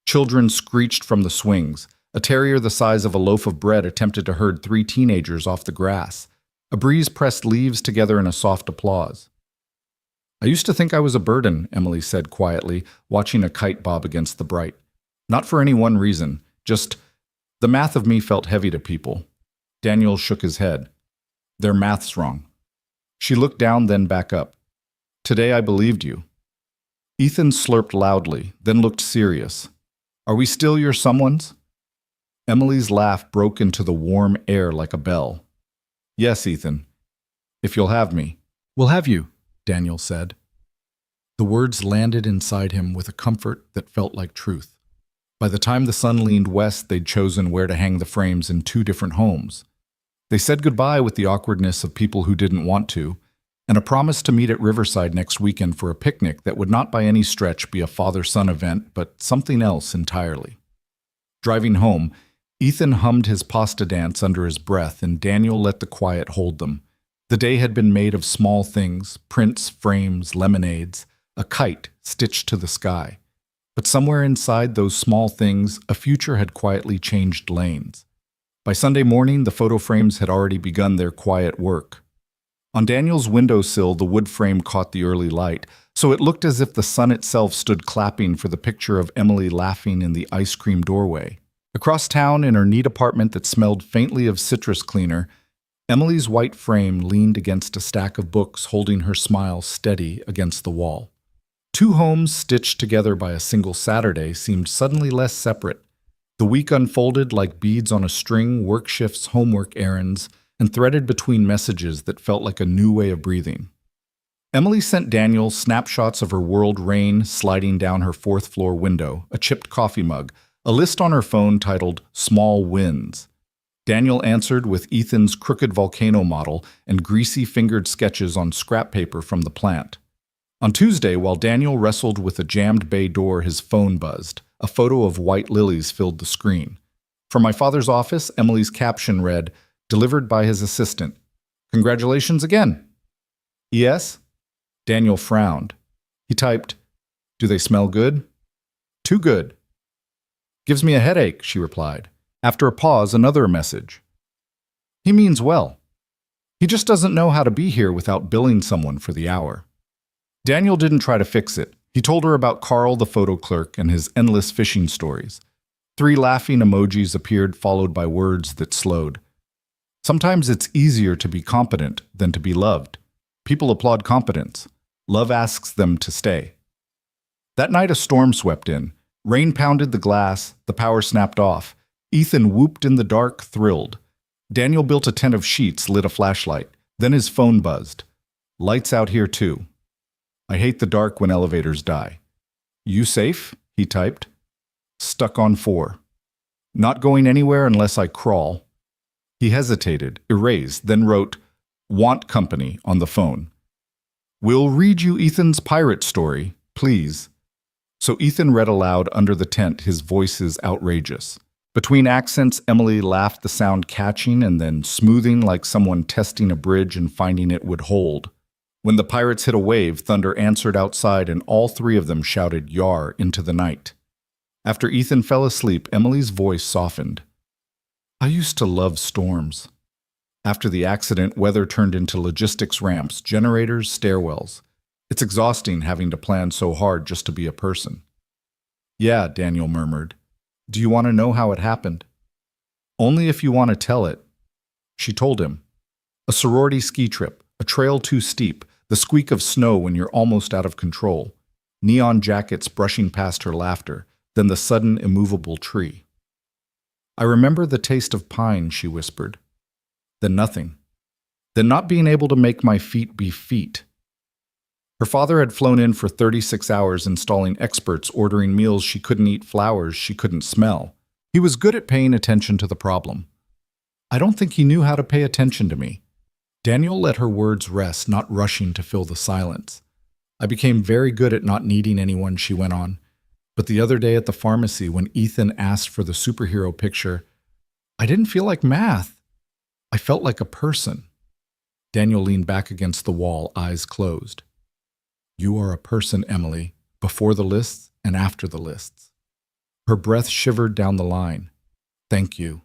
Children screeched from the swings. A terrier the size of a loaf of bread attempted to herd three teenagers off the grass. A breeze pressed leaves together in a soft applause. "I used to think I was a burden," Emily said quietly, watching a kite bob against the bright. "Not for any one reason, just the math of me felt heavy to people." Daniel shook his head. "Their math's wrong." She looked down, then back up. "Today I believed you." Ethan slurped loudly, then looked serious. "Are we still your someones?" Emily's laugh broke into the warm air like a bell. "Yes, Ethan. If you'll have me." "We'll have you," Daniel said. The words landed inside him with a comfort that felt like truth. By the time the sun leaned west, they'd chosen where to hang the frames in two different homes. They said goodbye with the awkwardness of people who didn't want to, and a promise to meet at Riverside next weekend for a picnic that would not by any stretch be a father-son event, but something else entirely. Driving home, Ethan hummed his pasta dance under his breath, and Daniel let the quiet hold them. The day had been made of small things, prints, frames, lemonades, a kite stitched to the sky. But somewhere inside those small things, a future had quietly changed lanes. By Sunday morning, the photo frames had already begun their quiet work. On Daniel's windowsill, the wood frame caught the early light, so it looked as if the sun itself stood clapping for the picture of Emily laughing in the ice cream doorway. Across town, in her neat apartment that smelled faintly of citrus cleaner, Emily's white frame leaned against a stack of books, holding her smile steady against the wall. Two homes stitched together by a single Saturday seemed suddenly less separate. The week unfolded like beads on a string, work shifts, homework errands, and threaded between messages that felt like a new way of breathing. Emily sent Daniel snapshots of her world rain sliding down her fourth-floor window, a chipped coffee mug, a list on her phone titled Small Wins. Daniel answered with Ethan's crooked volcano model and greasy-fingered sketches on scrap paper from the plant. On Tuesday, while Daniel wrestled with a jammed bay door, his phone buzzed. A photo of white lilies filled the screen. From my father's office, Emily's caption read, delivered by his assistant. Congratulations again. Yes? Daniel frowned. He typed, Do they smell good? Too good. Gives me a headache, she replied. After a pause, another message. He means well. He just doesn't know how to be here without billing someone for the hour. Daniel didn't try to fix it. He told her about Carl the photo clerk and his endless fishing stories. 3 laughing emojis appeared, followed by words that slowed. Sometimes it's easier to be competent than to be loved. People applaud competence. Love asks them to stay. That night a storm swept in. Rain pounded the glass, the power snapped off. Ethan whooped in the dark, thrilled. Daniel built a tent of sheets, lit a flashlight. Then his phone buzzed. Lights out here too. I hate the dark when elevators die. You safe? He typed. Stuck on 4. Not going anywhere unless I crawl. He hesitated, erased, then wrote, Want company on the phone. We'll read you Ethan's pirate story, please. So Ethan read aloud under the tent, his voice is outrageous. Between accents, Emily laughed, the sound catching and then smoothing like someone testing a bridge and finding it would hold. When the pirates hit a wave, thunder answered outside and all 3 of them shouted Yar into the night. After Ethan fell asleep, Emily's voice softened. I used to love storms. After the accident, weather turned into logistics ramps, generators, stairwells. It's exhausting having to plan so hard just to be a person. Yeah, Daniel murmured. Do you want to know how it happened? Only if you want to tell it. She told him. A sorority ski trip, a trail too steep, the squeak of snow when you're almost out of control, neon jackets brushing past her laughter, then the sudden immovable tree. I remember the taste of pine, she whispered. Then nothing. Then not being able to make my feet be feet. Her father had flown in for 36 hours installing experts, ordering meals she couldn't eat, flowers she couldn't smell. He was good at paying attention to the problem. I don't think he knew how to pay attention to me. Daniel let her words rest, not rushing to fill the silence. I became very good at not needing anyone, she went on. But the other day at the pharmacy, when Ethan asked for the superhero picture, I didn't feel like math. I felt like a person. Daniel leaned back against the wall, eyes closed. You are a person, Emily, before the lists and after the lists. Her breath shivered down the line. Thank you.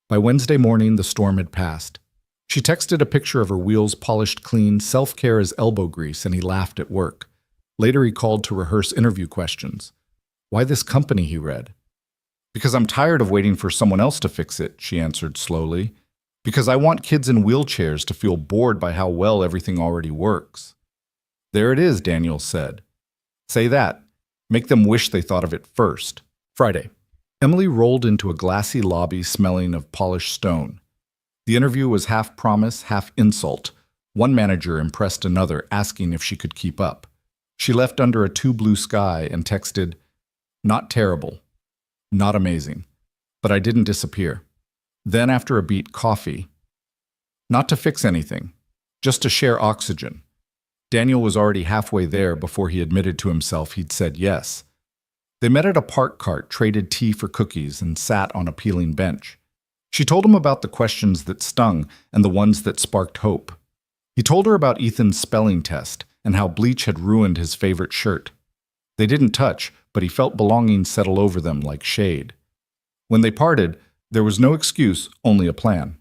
By Wednesday morning, the storm had passed. She texted a picture of her wheels polished clean, self-care as elbow grease, and he laughed at work. Later he called to rehearse interview questions. Why this company, he read. Because I'm tired of waiting for someone else to fix it, she answered slowly. Because I want kids in wheelchairs to feel bored by how well everything already works. There it is, Daniel said. Say that. Make them wish they thought of it first. Friday. Emily rolled into a glassy lobby smelling of polished stone. The interview was half promise, half insult. One manager impressed another, asking if she could keep up. She left under a too blue sky and texted, Not terrible. Not amazing. But I didn't disappear. Then after a beat, coffee. Not to fix anything. Just to share oxygen. Daniel was already halfway there before he admitted to himself he'd said yes. They met at a park cart, traded tea for cookies, and sat on a peeling bench. She told him about the questions that stung and the ones that sparked hope. He told her about Ethan's spelling test and how bleach had ruined his favorite shirt. They didn't touch, but he felt belonging settle over them like shade. When they parted, there was no excuse, only a plan.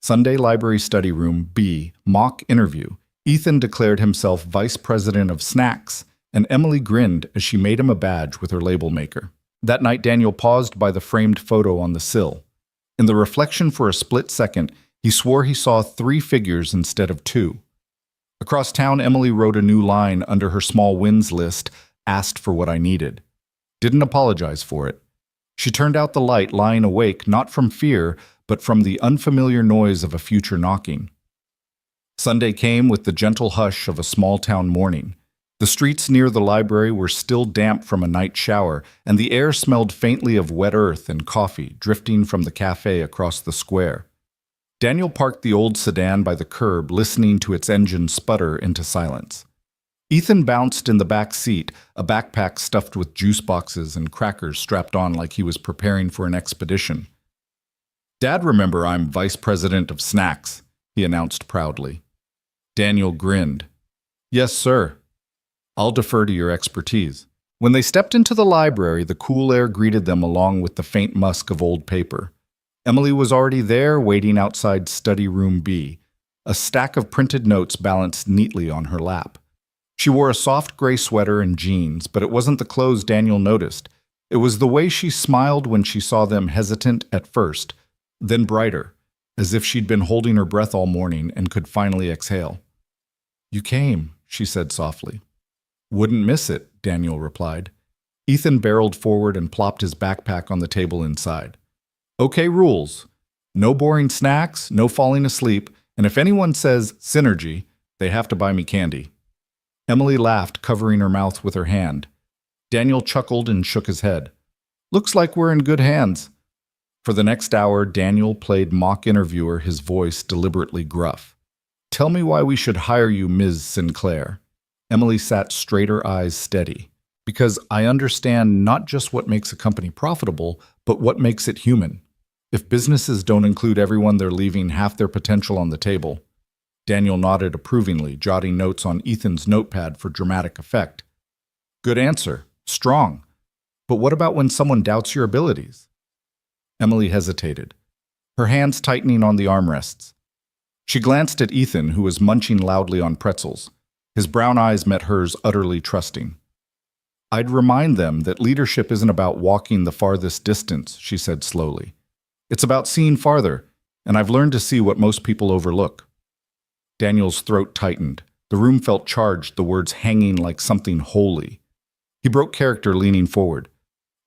Sunday Library Study Room B, mock interview. Ethan declared himself vice president of snacks, and Emily grinned as she made him a badge with her label maker. That night, Daniel paused by the framed photo on the sill. In the reflection for a split second, he swore he saw 3 figures instead of 2. Across town, Emily wrote a new line under her small wins list, asked for what I needed. Didn't apologize for it. She turned out the light, lying awake, not from fear, but from the unfamiliar noise of a future knocking. Sunday came with the gentle hush of a small-town morning. The streets near the library were still damp from a night shower, and the air smelled faintly of wet earth and coffee drifting from the cafe across the square. Daniel parked the old sedan by the curb, listening to its engine sputter into silence. Ethan bounced in the back seat, a backpack stuffed with juice boxes and crackers strapped on like he was preparing for an expedition. Dad, remember I'm vice president of snacks, he announced proudly. Daniel grinned. Yes, sir. I'll defer to your expertise. When they stepped into the library, the cool air greeted them along with the faint musk of old paper. Emily was already there, waiting outside study room B, a stack of printed notes balanced neatly on her lap. She wore a soft gray sweater and jeans, but it wasn't the clothes Daniel noticed. It was the way she smiled when she saw them, hesitant at first, then brighter, as if she'd been holding her breath all morning and could finally exhale. You came, she said softly. Wouldn't miss it, Daniel replied. Ethan barreled forward and plopped his backpack on the table inside. Okay, rules. No boring snacks, no falling asleep, and if anyone says synergy, they have to buy me candy. Emily laughed, covering her mouth with her hand. Daniel chuckled and shook his head. Looks like we're in good hands. For the next hour, Daniel played mock interviewer, his voice deliberately gruff. Tell me why we should hire you, Ms. Sinclair. Emily sat straight, her eyes steady. Because I understand not just what makes a company profitable, but what makes it human. If businesses don't include everyone, they're leaving half their potential on the table. Daniel nodded approvingly, jotting notes on Ethan's notepad for dramatic effect. Good answer. Strong. But what about when someone doubts your abilities? Emily hesitated, her hands tightening on the armrests. She glanced at Ethan, who was munching loudly on pretzels. His brown eyes met hers, utterly trusting. I'd remind them that leadership isn't about walking the farthest distance, she said slowly. It's about seeing farther, and I've learned to see what most people overlook. Daniel's throat tightened. The room felt charged, the words hanging like something holy. He broke character, leaning forward.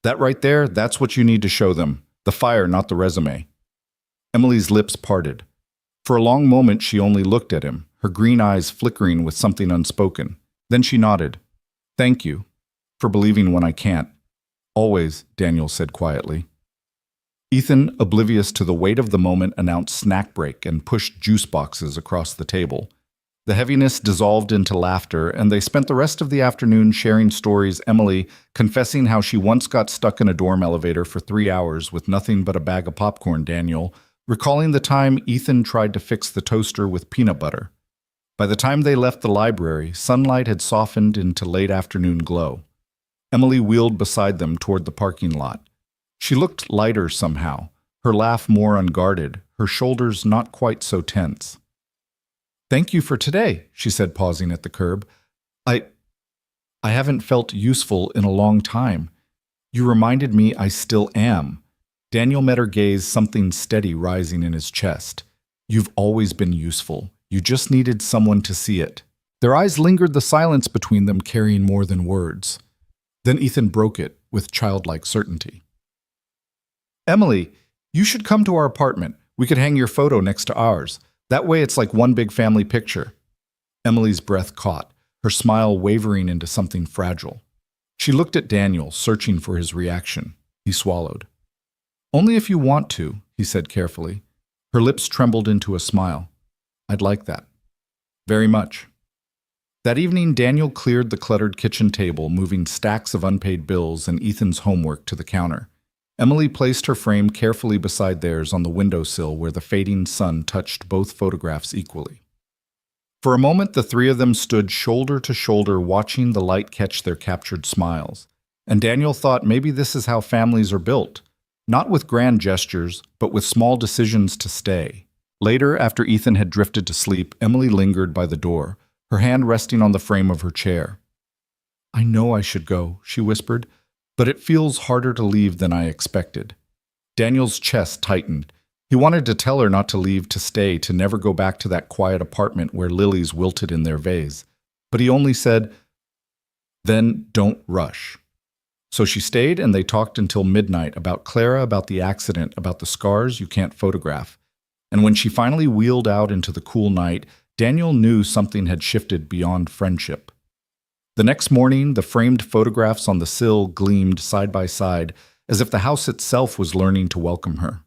That right there, that's what you need to show them. The fire, not the resume. Emily's lips parted. For a long moment, she only looked at him, her green eyes flickering with something unspoken. Then she nodded. Thank you for believing when I can't. Always, Daniel said quietly. Ethan, oblivious to the weight of the moment, announced snack break and pushed juice boxes across the table. The heaviness dissolved into laughter, and they spent the rest of the afternoon sharing stories, Emily confessing how she once got stuck in a dorm elevator for 3 hours with nothing but a bag of popcorn, Daniel recalling the time Ethan tried to fix the toaster with peanut butter. By the time they left the library, sunlight had softened into late afternoon glow. Emily wheeled beside them toward the parking lot. She looked lighter somehow, her laugh more unguarded, her shoulders not quite so tense. Thank you for today, she said, pausing at the curb. I haven't felt useful in a long time. You reminded me I still am. Daniel met her gaze, something steady rising in his chest. You've always been useful. You just needed someone to see it. Their eyes lingered, the silence between them carrying more than words. Then Ethan broke it with childlike certainty. Emily, you should come to our apartment. We could hang your photo next to ours. That way it's like one big family picture. Emily's breath caught, her smile wavering into something fragile. She looked at Daniel, searching for his reaction. He swallowed. Only if you want to, he said carefully. Her lips trembled into a smile. I'd like that. Very much. That evening, Daniel cleared the cluttered kitchen table, moving stacks of unpaid bills and Ethan's homework to the counter. Emily placed her frame carefully beside theirs on the windowsill where the fading sun touched both photographs equally. For a moment, the three of them stood shoulder to shoulder, watching the light catch their captured smiles. And Daniel thought maybe this is how families are built. Not with grand gestures, but with small decisions to stay. Later, after Ethan had drifted to sleep, Emily lingered by the door, her hand resting on the frame of her chair. I know I should go, she whispered, but it feels harder to leave than I expected. Daniel's chest tightened. He wanted to tell her not to leave, to stay, to never go back to that quiet apartment where lilies wilted in their vase. But he only said, then don't rush. So she stayed, and they talked until midnight about Clara, about the accident, about the scars you can't photograph. And when she finally wheeled out into the cool night, Daniel knew something had shifted beyond friendship. The next morning, the framed photographs on the sill gleamed side by side, as if the house itself was learning to welcome her.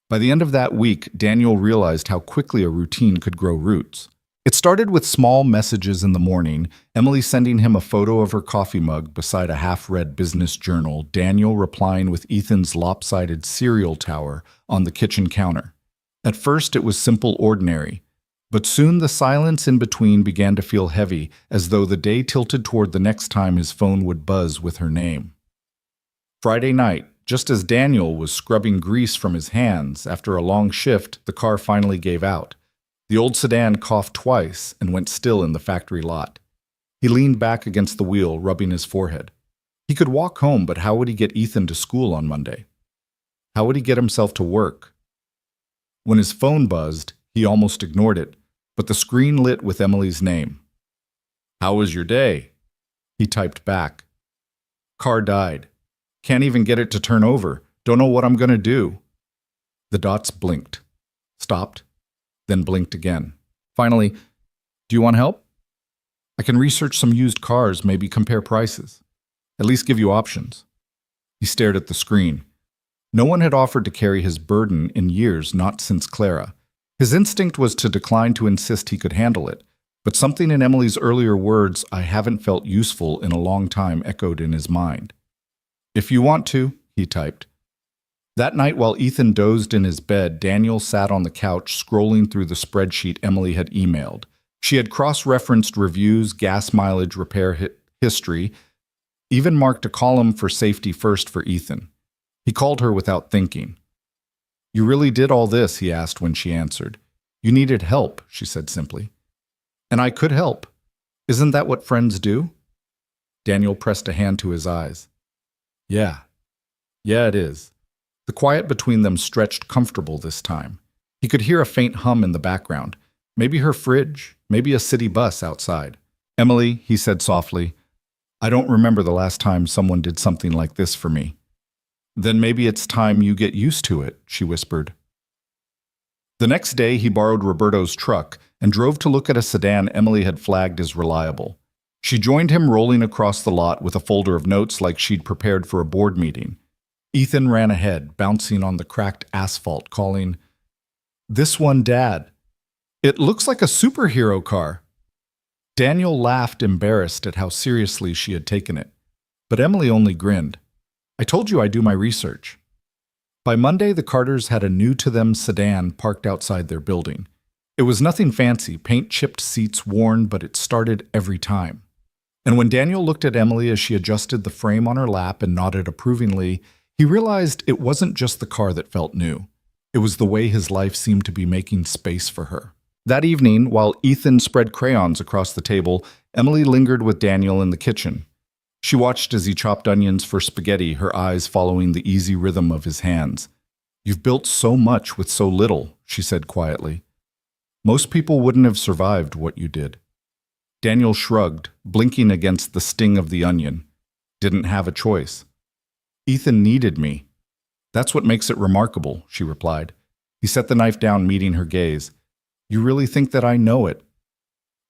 By the end of that week, Daniel realized how quickly a routine could grow roots. It started started with small messages in the morning, Emily sending him a photo of her coffee mug beside a half-read business journal, Daniel replying with Ethan's lopsided cereal tower on the kitchen counter. At first it was simple, ordinary, but soon the silence in between began to feel heavy, as though the day tilted toward the next time his phone would buzz with her name. Friday night, just as Daniel was scrubbing grease from his hands after a long shift, the car finally gave out. The old sedan coughed twice and went still in the factory lot. He leaned back against the wheel, rubbing his forehead. He could walk home, but how would he get Ethan to school on Monday? How would he get himself to work? When his phone buzzed, he almost ignored it, but the screen lit with Emily's name. "How was your day?" He typed back. "Car died. Can't even get it to turn over. Don't know what I'm going to do." The dots blinked, stopped, then blinked again. Finally, "Do you want help? I can research some used cars, maybe compare prices. At least give you options." He stared at the screen. No one had offered to carry his burden in years, not since Clara. His instinct was to decline to insist he could handle it, but something in Emily's earlier words, "I haven't felt useful in a long time," echoed in his mind. "If you want to," he typed. That night, while Ethan dozed in his bed, Daniel sat on the couch scrolling through the spreadsheet Emily had emailed. She had cross-referenced reviews, gas mileage, repair history, even marked a column for safety first for Ethan. He called her without thinking. "You really did all this?" he asked when she answered. "You needed help," she said simply. "And I could help. Isn't that what friends do?" Daniel pressed a hand to his eyes. Yeah, it is." The quiet between them stretched comfortable this time. He could hear a faint hum in the background. Maybe her fridge, maybe a city bus outside. "Emily," he said softly, "I don't remember the last time someone did something like this for me." "Then maybe it's time you get used to it," she whispered. The next day, he borrowed Roberto's truck and drove to look at a sedan Emily had flagged as reliable. She joined him rolling across the lot with a folder of notes like she'd prepared for a board meeting. Ethan ran ahead, bouncing on the cracked asphalt, calling, "This one, Dad. It looks like a superhero car." Daniel laughed, embarrassed at how seriously she had taken it. But Emily only grinned. "I told you I do my research." By Monday, the Carters had a new-to-them sedan parked outside their building. It was nothing fancy, paint-chipped seats worn, but it started every time. And when Daniel looked at Emily as she adjusted the frame on her lap and nodded approvingly, he realized it wasn't just the car that felt new. It was the way his life seemed to be making space for her. That evening, while Ethan spread crayons across the table, Emily lingered with Daniel in the kitchen. She watched as he chopped onions for spaghetti, her eyes following the easy rhythm of his hands. "You've built so much with so little," she said quietly. "Most people wouldn't have survived what you did." Daniel shrugged, blinking against the sting of the onion. "Didn't have a choice. Ethan needed me." "That's what makes it remarkable," she replied. He set the knife down, meeting her gaze. "You really think that I know it?"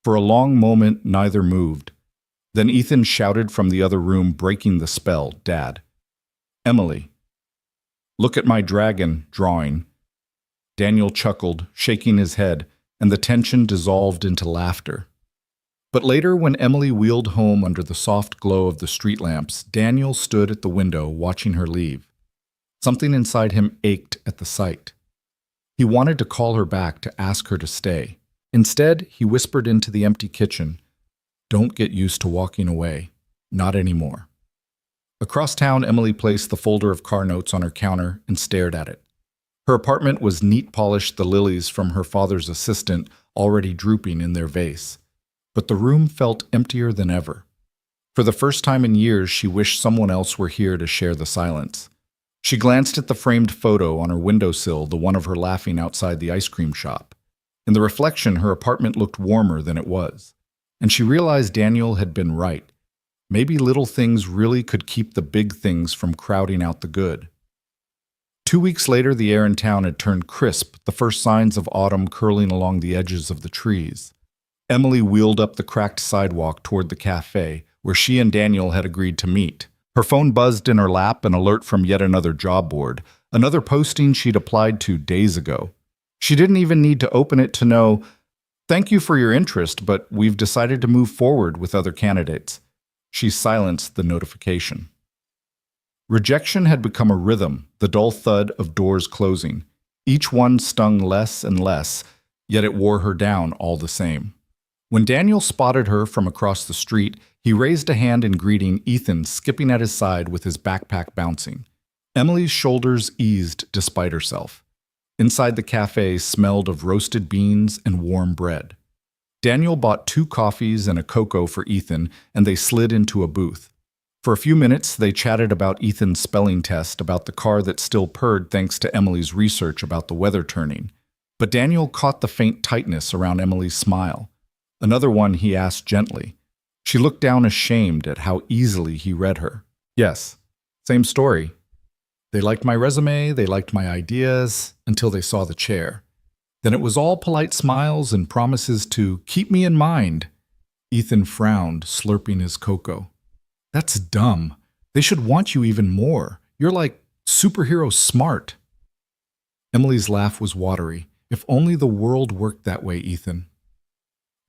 For a long moment, neither moved. Then Ethan shouted from the other room, breaking the spell, "Dad." "Emily, look at my dragon drawing." Daniel chuckled, shaking his head, and the tension dissolved into laughter. But later, when Emily wheeled home under the soft glow of the street lamps, Daniel stood at the window watching her leave. Something inside him ached at the sight. He wanted to call her back to ask her to stay. Instead, he whispered into the empty kitchen, "Don't get used to walking away. Not anymore." Across town, Emily placed the folder of car notes on her counter and stared at it. Her apartment was neat polished, the lilies from her father's assistant already drooping in their vase. But the room felt emptier than ever. For the first time in years, she wished someone else were here to share the silence. She glanced at the framed photo on her windowsill, the one of her laughing outside the ice cream shop. In the reflection, her apartment looked warmer than it was. And she realized Daniel had been right. Maybe little things really could keep the big things from crowding out the good. 2 weeks later, the air in town had turned crisp, the first signs of autumn curling along the edges of the trees. Emily wheeled up the cracked sidewalk toward the cafe, where she and Daniel had agreed to meet. Her phone buzzed in her lap, an alert from yet another job board, another posting she'd applied to days ago. She didn't even need to open it to know, Thank you for your interest, but we've decided to move forward with other candidates. She silenced the notification. Rejection had become a rhythm, the dull thud of doors closing. Each one stung less and less, yet it wore her down all the same. When Daniel spotted her from across the street, he raised a hand in greeting, Ethan skipping at his side with his backpack bouncing. Emily's shoulders eased despite herself. Inside the cafe smelled of roasted beans and warm bread. Daniel bought 2 coffees and a cocoa for Ethan, and they slid into a booth. For a few minutes, they chatted about Ethan's spelling test, about the car that still purred thanks to Emily's research about the weather turning. But Daniel caught the faint tightness around Emily's smile. Another one he asked gently. She looked down ashamed at how easily he read her. Yes, same story. They liked my resume, they liked my ideas, until they saw the chair. Then it was all polite smiles and promises to keep me in mind. Ethan frowned, slurping his cocoa. That's dumb. They should want you even more. You're like superhero smart. Emily's laugh was watery. If only the world worked that way, Ethan.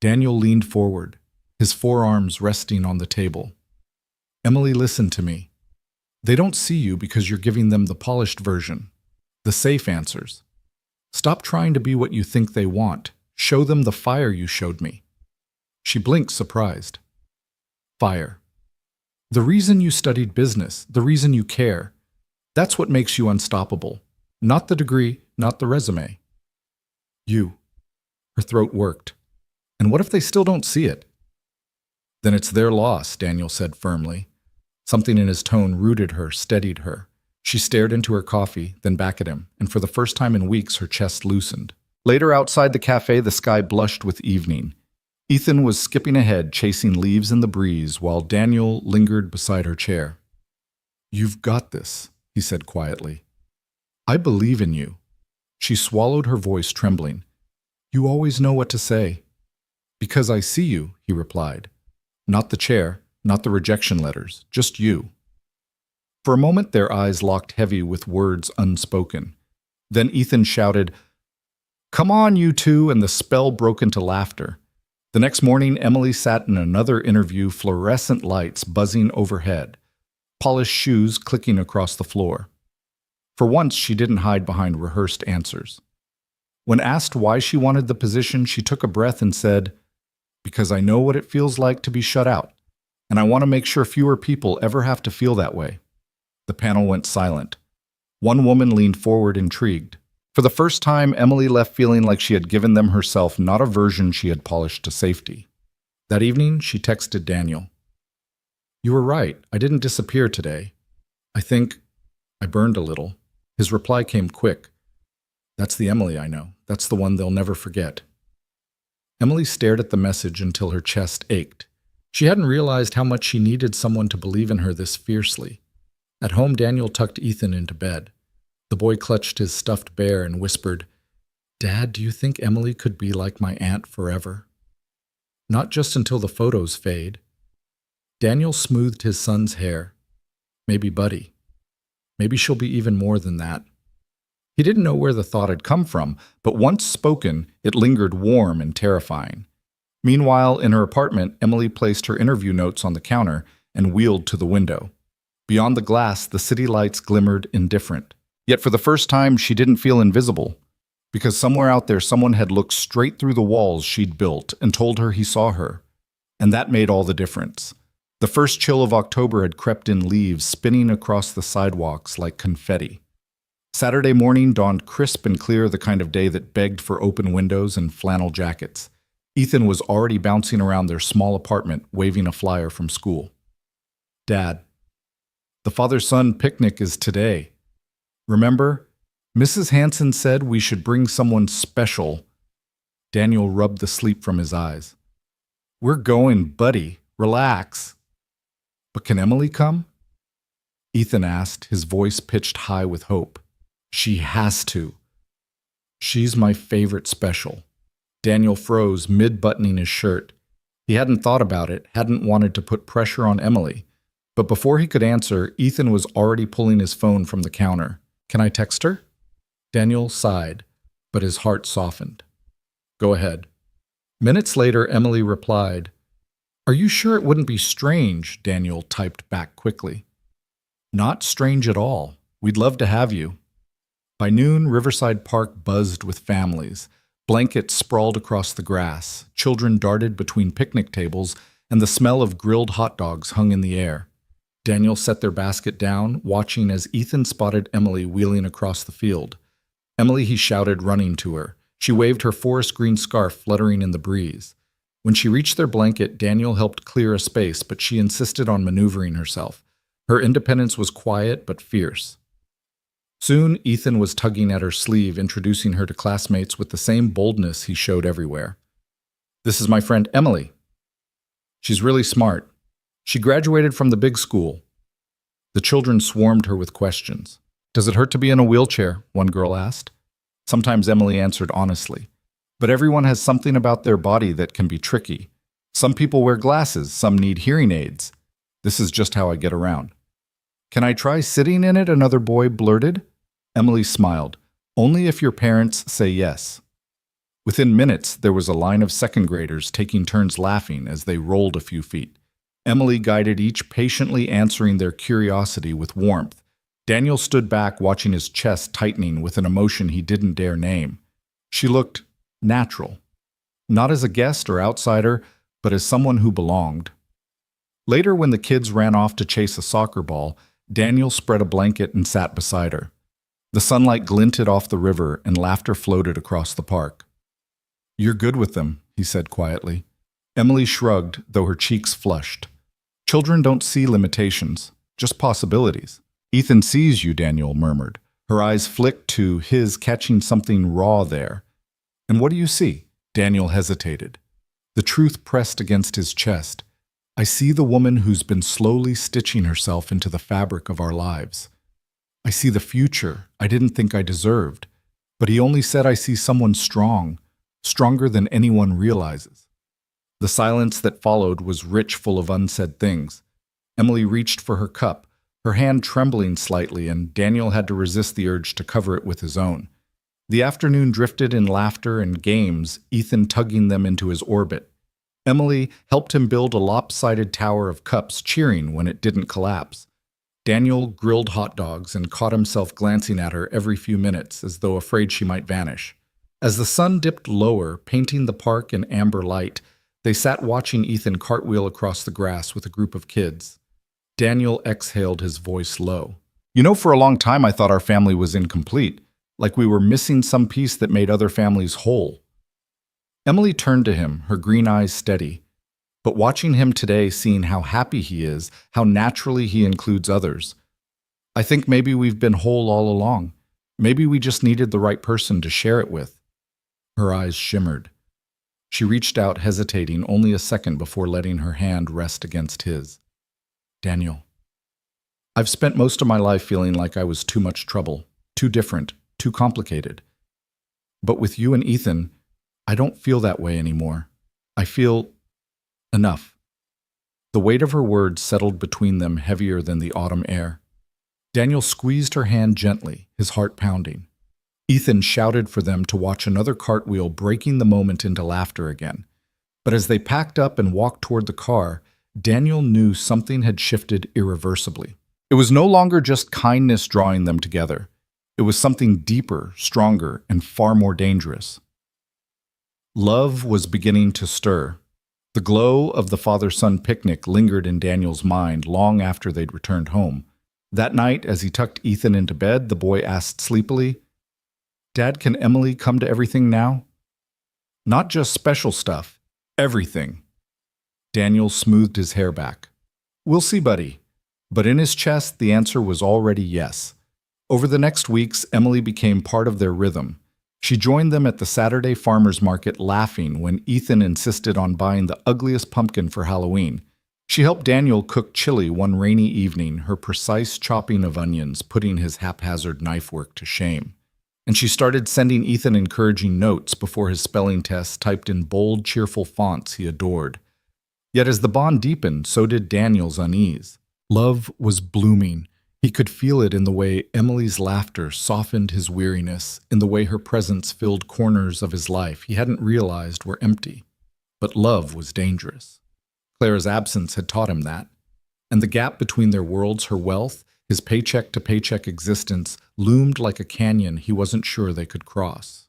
Daniel leaned forward, his forearms resting on the table. Emily, listen to me. They don't see you because you're giving them the polished version, the safe answers. Stop trying to be what you think they want. Show them the fire you showed me. She blinked, surprised. Fire. The reason you studied business, the reason you care. That's what makes you unstoppable. Not the degree, not the resume. You. Her throat worked. And what if they still don't see it? Then it's their loss, Daniel said firmly. Something in his tone rooted her, steadied her. She stared into her coffee, then back at him, and for the first time in weeks her chest loosened. Later outside the cafe, the sky blushed with evening. Ethan was skipping ahead, chasing leaves in the breeze, while Daniel lingered beside her chair. You've got this, he said quietly. I believe in you. She swallowed, her voice trembling. You always know what to say. Because I see you, he replied. Not the chair, not the rejection letters, just you. For a moment their eyes locked heavy with words unspoken. Then Ethan shouted, Come on, you two, and the spell broke into laughter. The next morning, Emily sat in another interview, fluorescent lights buzzing overhead, polished shoes clicking across the floor. For once, she didn't hide behind rehearsed answers. When asked why she wanted the position, she took a breath and said, Because I know what it feels like to be shut out, and I want to make sure fewer people ever have to feel that way. The panel went silent. One woman leaned forward, intrigued. For the first time, Emily left feeling like she had given them herself, not a version she had polished to safety. That evening, she texted Daniel. You were right. I didn't disappear today. I think I burned a little. His reply came quick. That's the Emily I know. That's the one they'll never forget. Emily stared at the message until her chest ached. She hadn't realized how much she needed someone to believe in her this fiercely. At home, Daniel tucked Ethan into bed. The boy clutched his stuffed bear and whispered, Dad, do you think Emily could be like my aunt forever? Not just until the photos fade. Daniel smoothed his son's hair. Maybe Buddy. Maybe she'll be even more than that. He didn't know where the thought had come from, but once spoken, it lingered warm and terrifying. Meanwhile, in her apartment, Emily placed her interview notes on the counter and wheeled to the window. Beyond the glass, the city lights glimmered indifferent. Yet for the first time, she didn't feel invisible. Because somewhere out there, someone had looked straight through the walls she'd built and told her he saw her. And that made all the difference. The first chill of October had crept in, leaves spinning across the sidewalks like confetti. Saturday morning dawned crisp and clear, the kind of day that begged for open windows and flannel jackets. Ethan was already bouncing around their small apartment, waving a flyer from school. Dad, the father-son picnic is today. Remember, Mrs. Hanson said we should bring someone special. Daniel rubbed the sleep from his eyes. We're going, buddy. Relax. But can Emily come? Ethan asked, his voice pitched high with hope. She has to. She's my favorite special. Daniel froze, mid-buttoning his shirt. He hadn't thought about it, hadn't wanted to put pressure on Emily. But before he could answer, Ethan was already pulling his phone from the counter. Can I text her? Daniel sighed, but his heart softened. Go ahead. Minutes later, Emily replied, "Are you sure it wouldn't be strange?" Daniel typed back quickly. "Not strange at all. We'd love to have you." By noon, Riverside Park buzzed with families. Blankets sprawled across the grass, children darted between picnic tables, and the smell of grilled hot dogs hung in the air. Daniel set their basket down, watching as Ethan spotted Emily wheeling across the field. "Emily," he shouted, running to her. She waved her forest green scarf fluttering in the breeze. When she reached their blanket, Daniel helped clear a space, but she insisted on maneuvering herself. Her independence was quiet but fierce. Soon, Ethan was tugging at her sleeve, introducing her to classmates with the same boldness he showed everywhere. "This is my friend Emily. She's really smart. She graduated from the big school." The children swarmed her with questions. "Does it hurt to be in a wheelchair?" one girl asked. Sometimes Emily answered honestly. "But everyone has something about their body that can be tricky. Some people wear glasses, some need hearing aids. This is just how I get around." "Can I try sitting in it?" another boy blurted. Emily smiled. "Only if your parents say yes." Within minutes, there was a line of second graders taking turns laughing as they rolled a few feet. Emily guided each, patiently answering their curiosity with warmth. Daniel stood back, watching his chest tightening with an emotion he didn't dare name. She looked natural. Not as a guest or outsider, but as someone who belonged. Later, when the kids ran off to chase a soccer ball, Daniel spread a blanket and sat beside her. The sunlight glinted off the river and laughter floated across the park. "You're good with them," he said quietly. Emily shrugged, though her cheeks flushed. "Children don't see limitations, just possibilities." "Ethan sees you," Daniel murmured. Her eyes flicked to his, catching something raw there. "And what do you see?" Daniel hesitated. The truth pressed against his chest. "I see the woman who's been slowly stitching herself into the fabric of our lives. I see the future I didn't think I deserved, but he only said I see someone strong, stronger than anyone realizes." The silence that followed was rich, full of unsaid things. Emily reached for her cup, her hand trembling slightly, and Daniel had to resist the urge to cover it with his own. The afternoon drifted in laughter and games, Ethan tugging them into his orbit. Emily helped him build a lopsided tower of cups, cheering when it didn't collapse. Daniel grilled hot dogs and caught himself glancing at her every few minutes, as though afraid she might vanish. As the sun dipped lower, painting the park in amber light, they sat watching Ethan cartwheel across the grass with a group of kids. Daniel exhaled, his voice low. "You know, for a long time I thought our family was incomplete, like we were missing some piece that made other families whole." Emily turned to him, her green eyes steady. But watching him today, seeing how happy he is, how naturally he includes others, "I think maybe we've been whole all along. Maybe we just needed the right person to share it with." Her eyes shimmered. She reached out, hesitating only a second before letting her hand rest against his. "Daniel, I've spent most of my life feeling like I was too much trouble, too different, too complicated. But with you and Ethan, I don't feel that way anymore. I feel enough." The weight of her words settled between them, heavier than the autumn air. Daniel squeezed her hand gently, his heart pounding. Ethan shouted for them to watch another cartwheel, breaking the moment into laughter again. But as they packed up and walked toward the car, Daniel knew something had shifted irreversibly. It was no longer just kindness drawing them together. It was something deeper, stronger, and far more dangerous. Love was beginning to stir. The glow of the father-son picnic lingered in Daniel's mind long after they'd returned home. That night, as he tucked Ethan into bed, the boy asked sleepily, "Dad, can Emily come to everything now?" "Not just special stuff, everything." Daniel smoothed his hair back. "We'll see, buddy." But in his chest, the answer was already yes. Over the next weeks, Emily became part of their rhythm. She joined them at the Saturday farmers market, laughing when Ethan insisted on buying the ugliest pumpkin for Halloween. She helped Daniel cook chili one rainy evening, her precise chopping of onions putting his haphazard knife work to shame. And she started sending Ethan encouraging notes before his spelling tests, typed in bold, cheerful fonts he adored. Yet as the bond deepened, so did Daniel's unease. Love was blooming. He could feel it in the way Emily's laughter softened his weariness, in the way her presence filled corners of his life he hadn't realized were empty. But love was dangerous. Clara's absence had taught him that, and the gap between their worlds, her wealth, his paycheck-to-paycheck existence, loomed like a canyon he wasn't sure they could cross.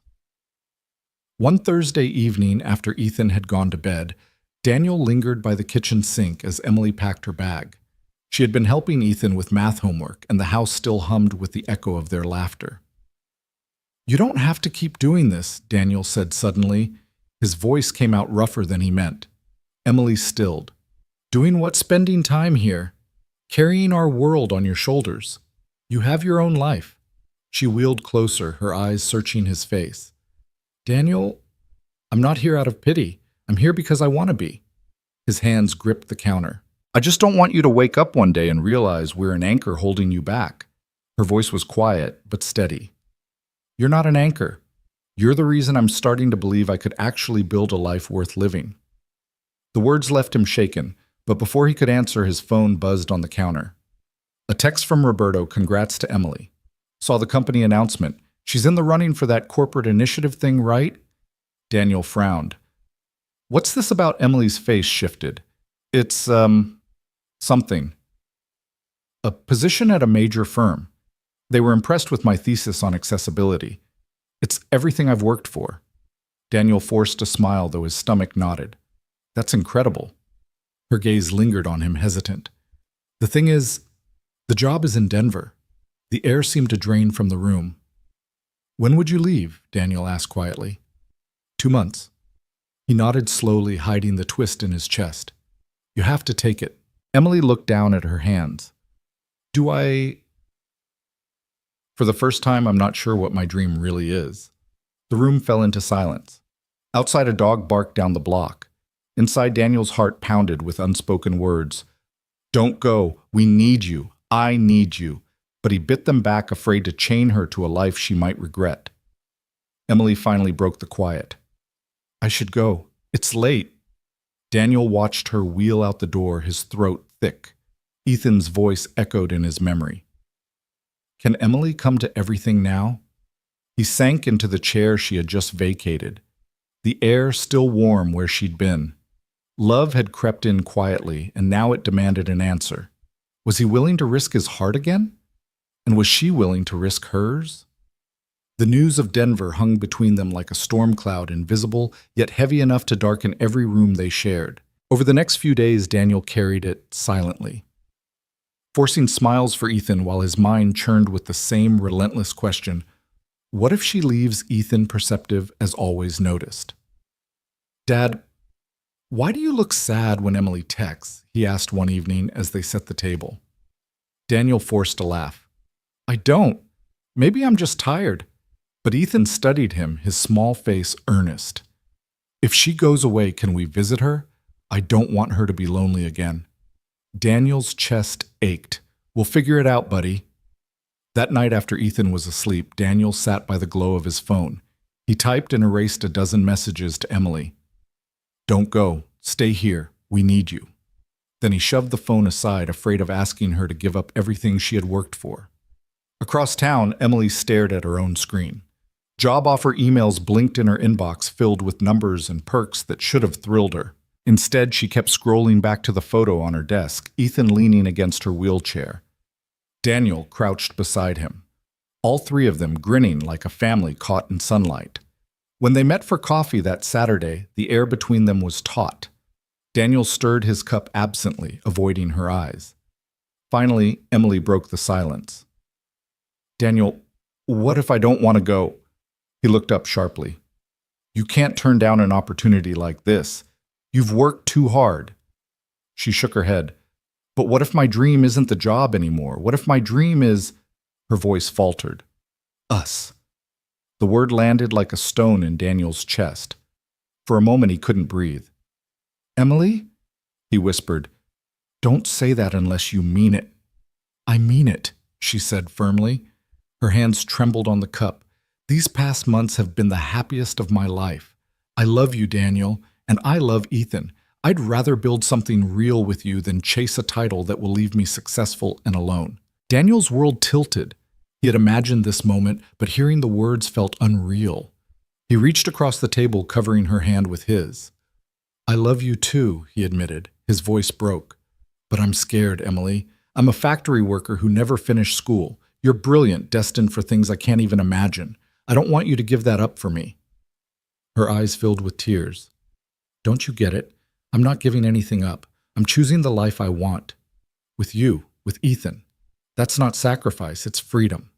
One Thursday evening after Ethan had gone to bed, Daniel lingered by the kitchen sink as Emily packed her bag. She had been helping Ethan with math homework, and the house still hummed with the echo of their laughter. "You don't have to keep doing this," Daniel said suddenly. His voice came out rougher than he meant. Emily stilled. "Doing what? Spending time here, carrying our world on your shoulders. You have your own life." She wheeled closer, her eyes searching his face. "Daniel, I'm not here out of pity. I'm here because I want to be." His hands gripped the counter. "I just don't want you to wake up one day and realize we're an anchor holding you back." Her voice was quiet, but steady. "You're not an anchor. You're the reason I'm starting to believe I could actually build a life worth living." The words left him shaken, but before he could answer, his phone buzzed on the counter. A text from Roberto, "Congrats to Emily. Saw the company announcement. She's in the running for that corporate initiative thing, right?" Daniel frowned. "What's this about?" Emily's face shifted. "It's, something. A position at a major firm. They were impressed with my thesis on accessibility. It's everything I've worked for." Daniel forced a smile, though his stomach knotted. "That's incredible." Her gaze lingered on him, hesitant. "The thing is, the job is in Denver." The air seemed to drain from the room. "When would you leave?" Daniel asked quietly. 2 months. He nodded slowly, hiding the twist in his chest. "You have to take it." Emily looked down at her hands. "Do I—" For the first time, I'm not sure what my dream really is. The room fell into silence. Outside, a dog barked down the block. Inside, Daniel's heart pounded with unspoken words. "Don't go. We need you. I need you." But he bit them back, afraid to chain her to a life she might regret. Emily finally broke the quiet. "I should go. It's late." Daniel watched her wheel out the door, his throat thick. Ethan's voice echoed in his memory. "Can Emily come to everything now?" He sank into the chair she had just vacated, the air still warm where she'd been. Love had crept in quietly, and now it demanded an answer. Was he willing to risk his heart again? And was she willing to risk hers? The news of Denver hung between them like a storm cloud, invisible, yet heavy enough to darken every room they shared. Over the next few days, Daniel carried it silently, forcing smiles for Ethan while his mind churned with the same relentless question: what if she leaves Ethan perceptive as always noticed? "Dad, why do you look sad when Emily texts?" he asked one evening as they set the table. Daniel forced a laugh. "I don't. Maybe I'm just tired." But Ethan studied him, his small face earnest. "If she goes away, can we visit her? I don't want her to be lonely again." Daniel's chest ached. "We'll figure it out, buddy." That night after Ethan was asleep, Daniel sat by the glow of his phone. He typed and erased a dozen messages to Emily. "Don't go. Stay here. We need you." Then he shoved the phone aside, afraid of asking her to give up everything she had worked for. Across town, Emily stared at her own screen. Job offer emails blinked in her inbox, filled with numbers and perks that should have thrilled her. Instead, she kept scrolling back to the photo on her desk, Ethan leaning against her wheelchair. Daniel crouched beside him. All three of them grinning like a family caught in sunlight. When they met for coffee that Saturday, the air between them was taut. Daniel stirred his cup absently, avoiding her eyes. Finally, Emily broke the silence. "Daniel, what if I don't want to go?" He looked up sharply. "You can't turn down an opportunity like this. You've worked too hard." She shook her head. "But what if my dream isn't the job anymore? What if my dream is—" Her voice faltered. "Us." The word landed like a stone in Daniel's chest. For a moment he couldn't breathe. "Emily?" he whispered. "Don't say that unless you mean it." "I mean it," she said firmly. Her hands trembled on the cup. "These past months have been the happiest of my life. I love you, Daniel, and I love Ethan. I'd rather build something real with you than chase a title that will leave me successful and alone." Daniel's world tilted. He had imagined this moment, but hearing the words felt unreal. He reached across the table, covering her hand with his. I love you too, he admitted. His voice broke. But I'm scared, Emily. I'm a factory worker who never finished school. You're brilliant, destined for things I can't even imagine. I don't want you to give that up for me. Her eyes filled with tears. Don't you get it? I'm not giving anything up. I'm choosing the life I want. With you, with Ethan. That's not sacrifice, it's freedom.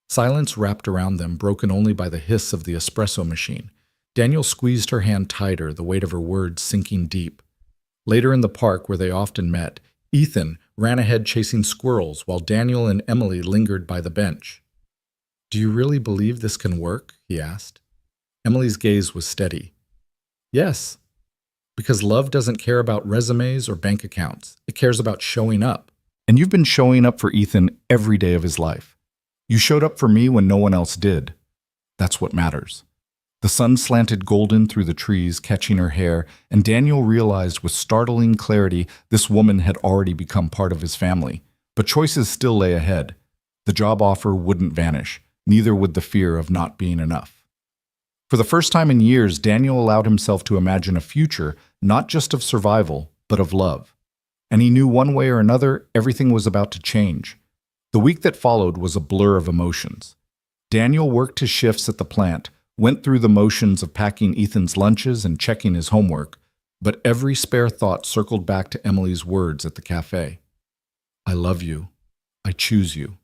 Silence wrapped around them, broken only by the hiss of the espresso machine. Daniel squeezed her hand tighter, the weight of her words sinking deep. Later in the park, where they often met, Ethan ran ahead chasing squirrels while Daniel and Emily lingered by the bench. Do you really believe this can work? He asked. Emily's gaze was steady. Yes, because love doesn't care about resumes or bank accounts. It cares about showing up. And you've been showing up for Ethan every day of his life. You showed up for me when no one else did. That's what matters. The sun slanted golden through the trees, catching her hair, and Daniel realized with startling clarity this woman had already become part of his family. But choices still lay ahead. The job offer wouldn't vanish, neither would the fear of not being enough. For the first time in years, Daniel allowed himself to imagine a future not just of survival, but of love. And he knew one way or another, everything was about to change. The week that followed was a blur of emotions. Daniel worked his shifts at the plant, went through the motions of packing Ethan's lunches and checking his homework, but every spare thought circled back to Emily's words at the cafe. I love you. I choose you.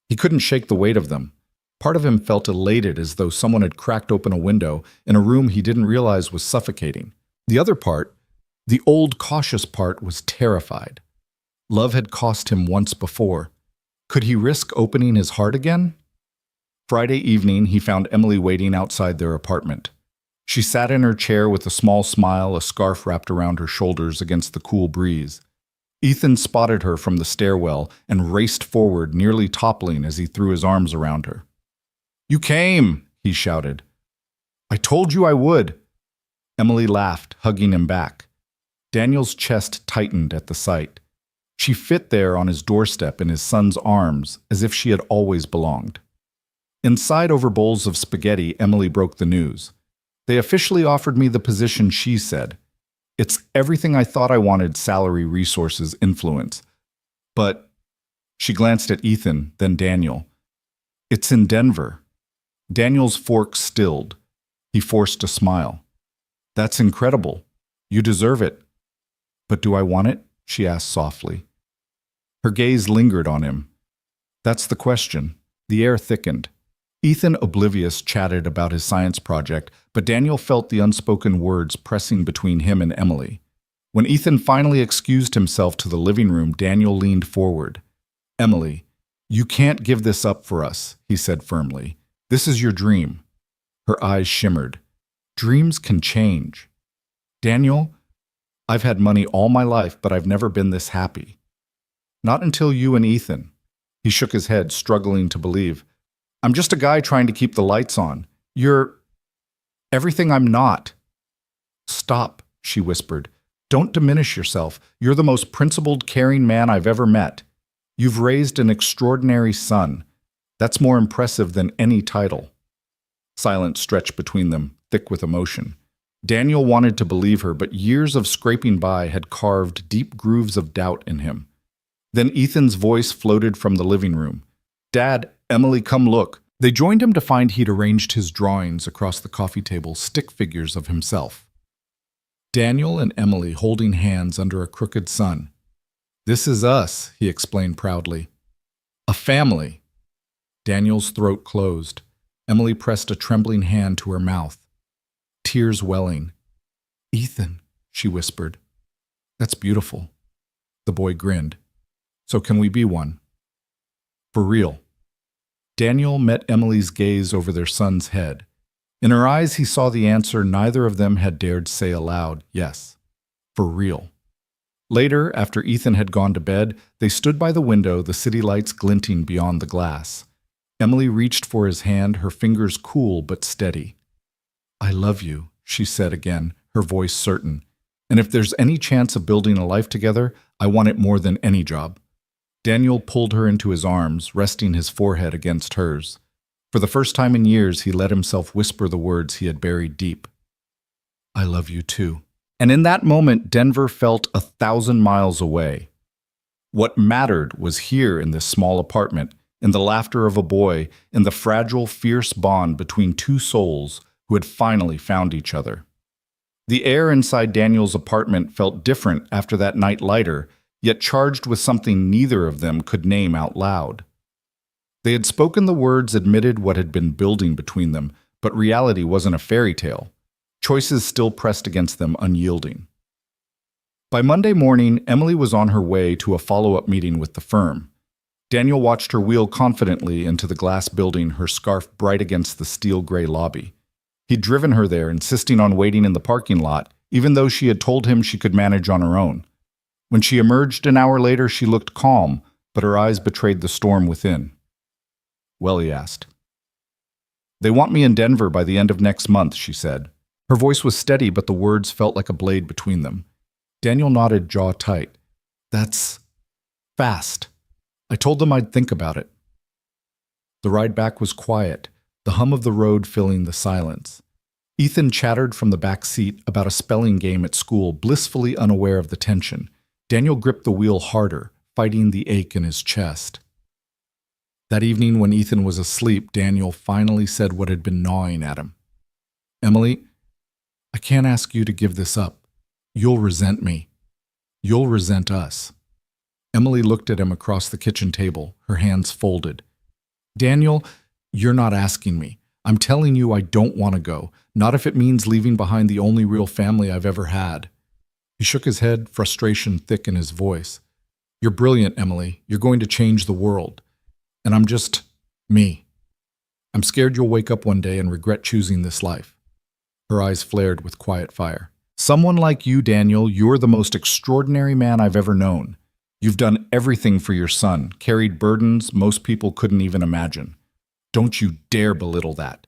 He couldn't shake the weight of them. Part of him felt elated, as though someone had cracked open a window in a room he didn't realize was suffocating. The other part, the old cautious part, was terrified. Love had cost him once before. Could he risk opening his heart again? Friday evening, he found Emily waiting outside their apartment. She sat in her chair with a small smile, a scarf wrapped around her shoulders against the cool breeze. Ethan spotted her from the stairwell and raced forward, nearly toppling as he threw his arms around her. You came, he shouted. I told you I would. Emily laughed, hugging him back. Daniel's chest tightened at the sight. She fit there on his doorstep in his son's arms, as if she had always belonged. Inside over bowls of spaghetti, Emily broke the news. They officially offered me the position, she said. It's everything I thought I wanted: salary, resources, influence. But she glanced at Ethan, then Daniel. It's in Denver. Daniel's fork stilled. He forced a smile. That's incredible. You deserve it. But do I want it? She asked softly. Her gaze lingered on him. That's the question. The air thickened. Ethan, oblivious, chatted about his science project, but Daniel felt the unspoken words pressing between him and Emily. When Ethan finally excused himself to the living room, Daniel leaned forward. Emily, you can't give this up for us, he said firmly. This is your dream. Her eyes shimmered. Dreams can change. Daniel, I've had money all my life, but I've never been this happy. Not until you and Ethan. He shook his head, struggling to believe. I'm just a guy trying to keep the lights on. You're everything I'm not. Stop, she whispered. Don't diminish yourself. You're the most principled, caring man I've ever met. You've raised an extraordinary son. That's more impressive than any title. Silence stretched between them, thick with emotion. Daniel wanted to believe her, but years of scraping by had carved deep grooves of doubt in him. Then Ethan's voice floated from the living room. Dad, Emily, come look. They joined him to find he'd arranged his drawings across the coffee table, stick figures of himself. Daniel and Emily holding hands under a crooked sun. This is us, he explained proudly. A family. Daniel's throat closed. Emily pressed a trembling hand to her mouth. Tears welling. Ethan, she whispered. That's beautiful. The boy grinned. So can we be one? For real. Daniel met Emily's gaze over their son's head. In her eyes he saw the answer neither of them had dared say aloud, yes. For real. Later, after Ethan had gone to bed, they stood by the window, the city lights glinting beyond the glass. Emily reached for his hand, her fingers cool but steady. I love you, she said again, her voice certain. And if there's any chance of building a life together, I want it more than any job. Daniel pulled her into his arms, resting his forehead against hers. For the first time in years, he let himself whisper the words he had buried deep. I love you too. And in that moment, Denver felt 1,000 miles away. What mattered was here in this small apartment, in the laughter of a boy, in the fragile, fierce bond between two souls who had finally found each other. The air inside Daniel's apartment felt different after that night lighter, yet charged with something neither of them could name out loud. They had spoken the words admitted what had been building between them, but reality wasn't a fairy tale. Choices still pressed against them unyielding. By Monday morning, Emily was on her way to a follow-up meeting with the firm. Daniel watched her wheel confidently into the glass building, her scarf bright against the steel-gray lobby. He'd driven her there, insisting on waiting in the parking lot, even though she had told him she could manage on her own. When she emerged an hour later, she looked calm, but her eyes betrayed the storm within. "Well," he asked. "They want me in Denver by the end of next month," she said. Her voice was steady, but the words felt like a blade between them. Daniel nodded, jaw tight. "That's fast. I told them I'd think about it." The ride back was quiet, the hum of the road filling the silence. Ethan chattered from the back seat about a spelling game at school, blissfully unaware of the tension. Daniel gripped the wheel harder, fighting the ache in his chest. That evening, when Ethan was asleep, Daniel finally said what had been gnawing at him. "Emily, I can't ask you to give this up. You'll resent me. You'll resent us." Emily looked at him across the kitchen table, her hands folded. "Daniel, you're not asking me. I'm telling you I don't want to go, not if it means leaving behind the only real family I've ever had." He shook his head, frustration thick in his voice. "You're brilliant, Emily. You're going to change the world. And I'm just me. I'm scared you'll wake up one day and regret choosing this life." Her eyes flared with quiet fire. "Someone like you, Daniel, you're the most extraordinary man I've ever known. You've done everything for your son, carried burdens most people couldn't even imagine. Don't you dare belittle that."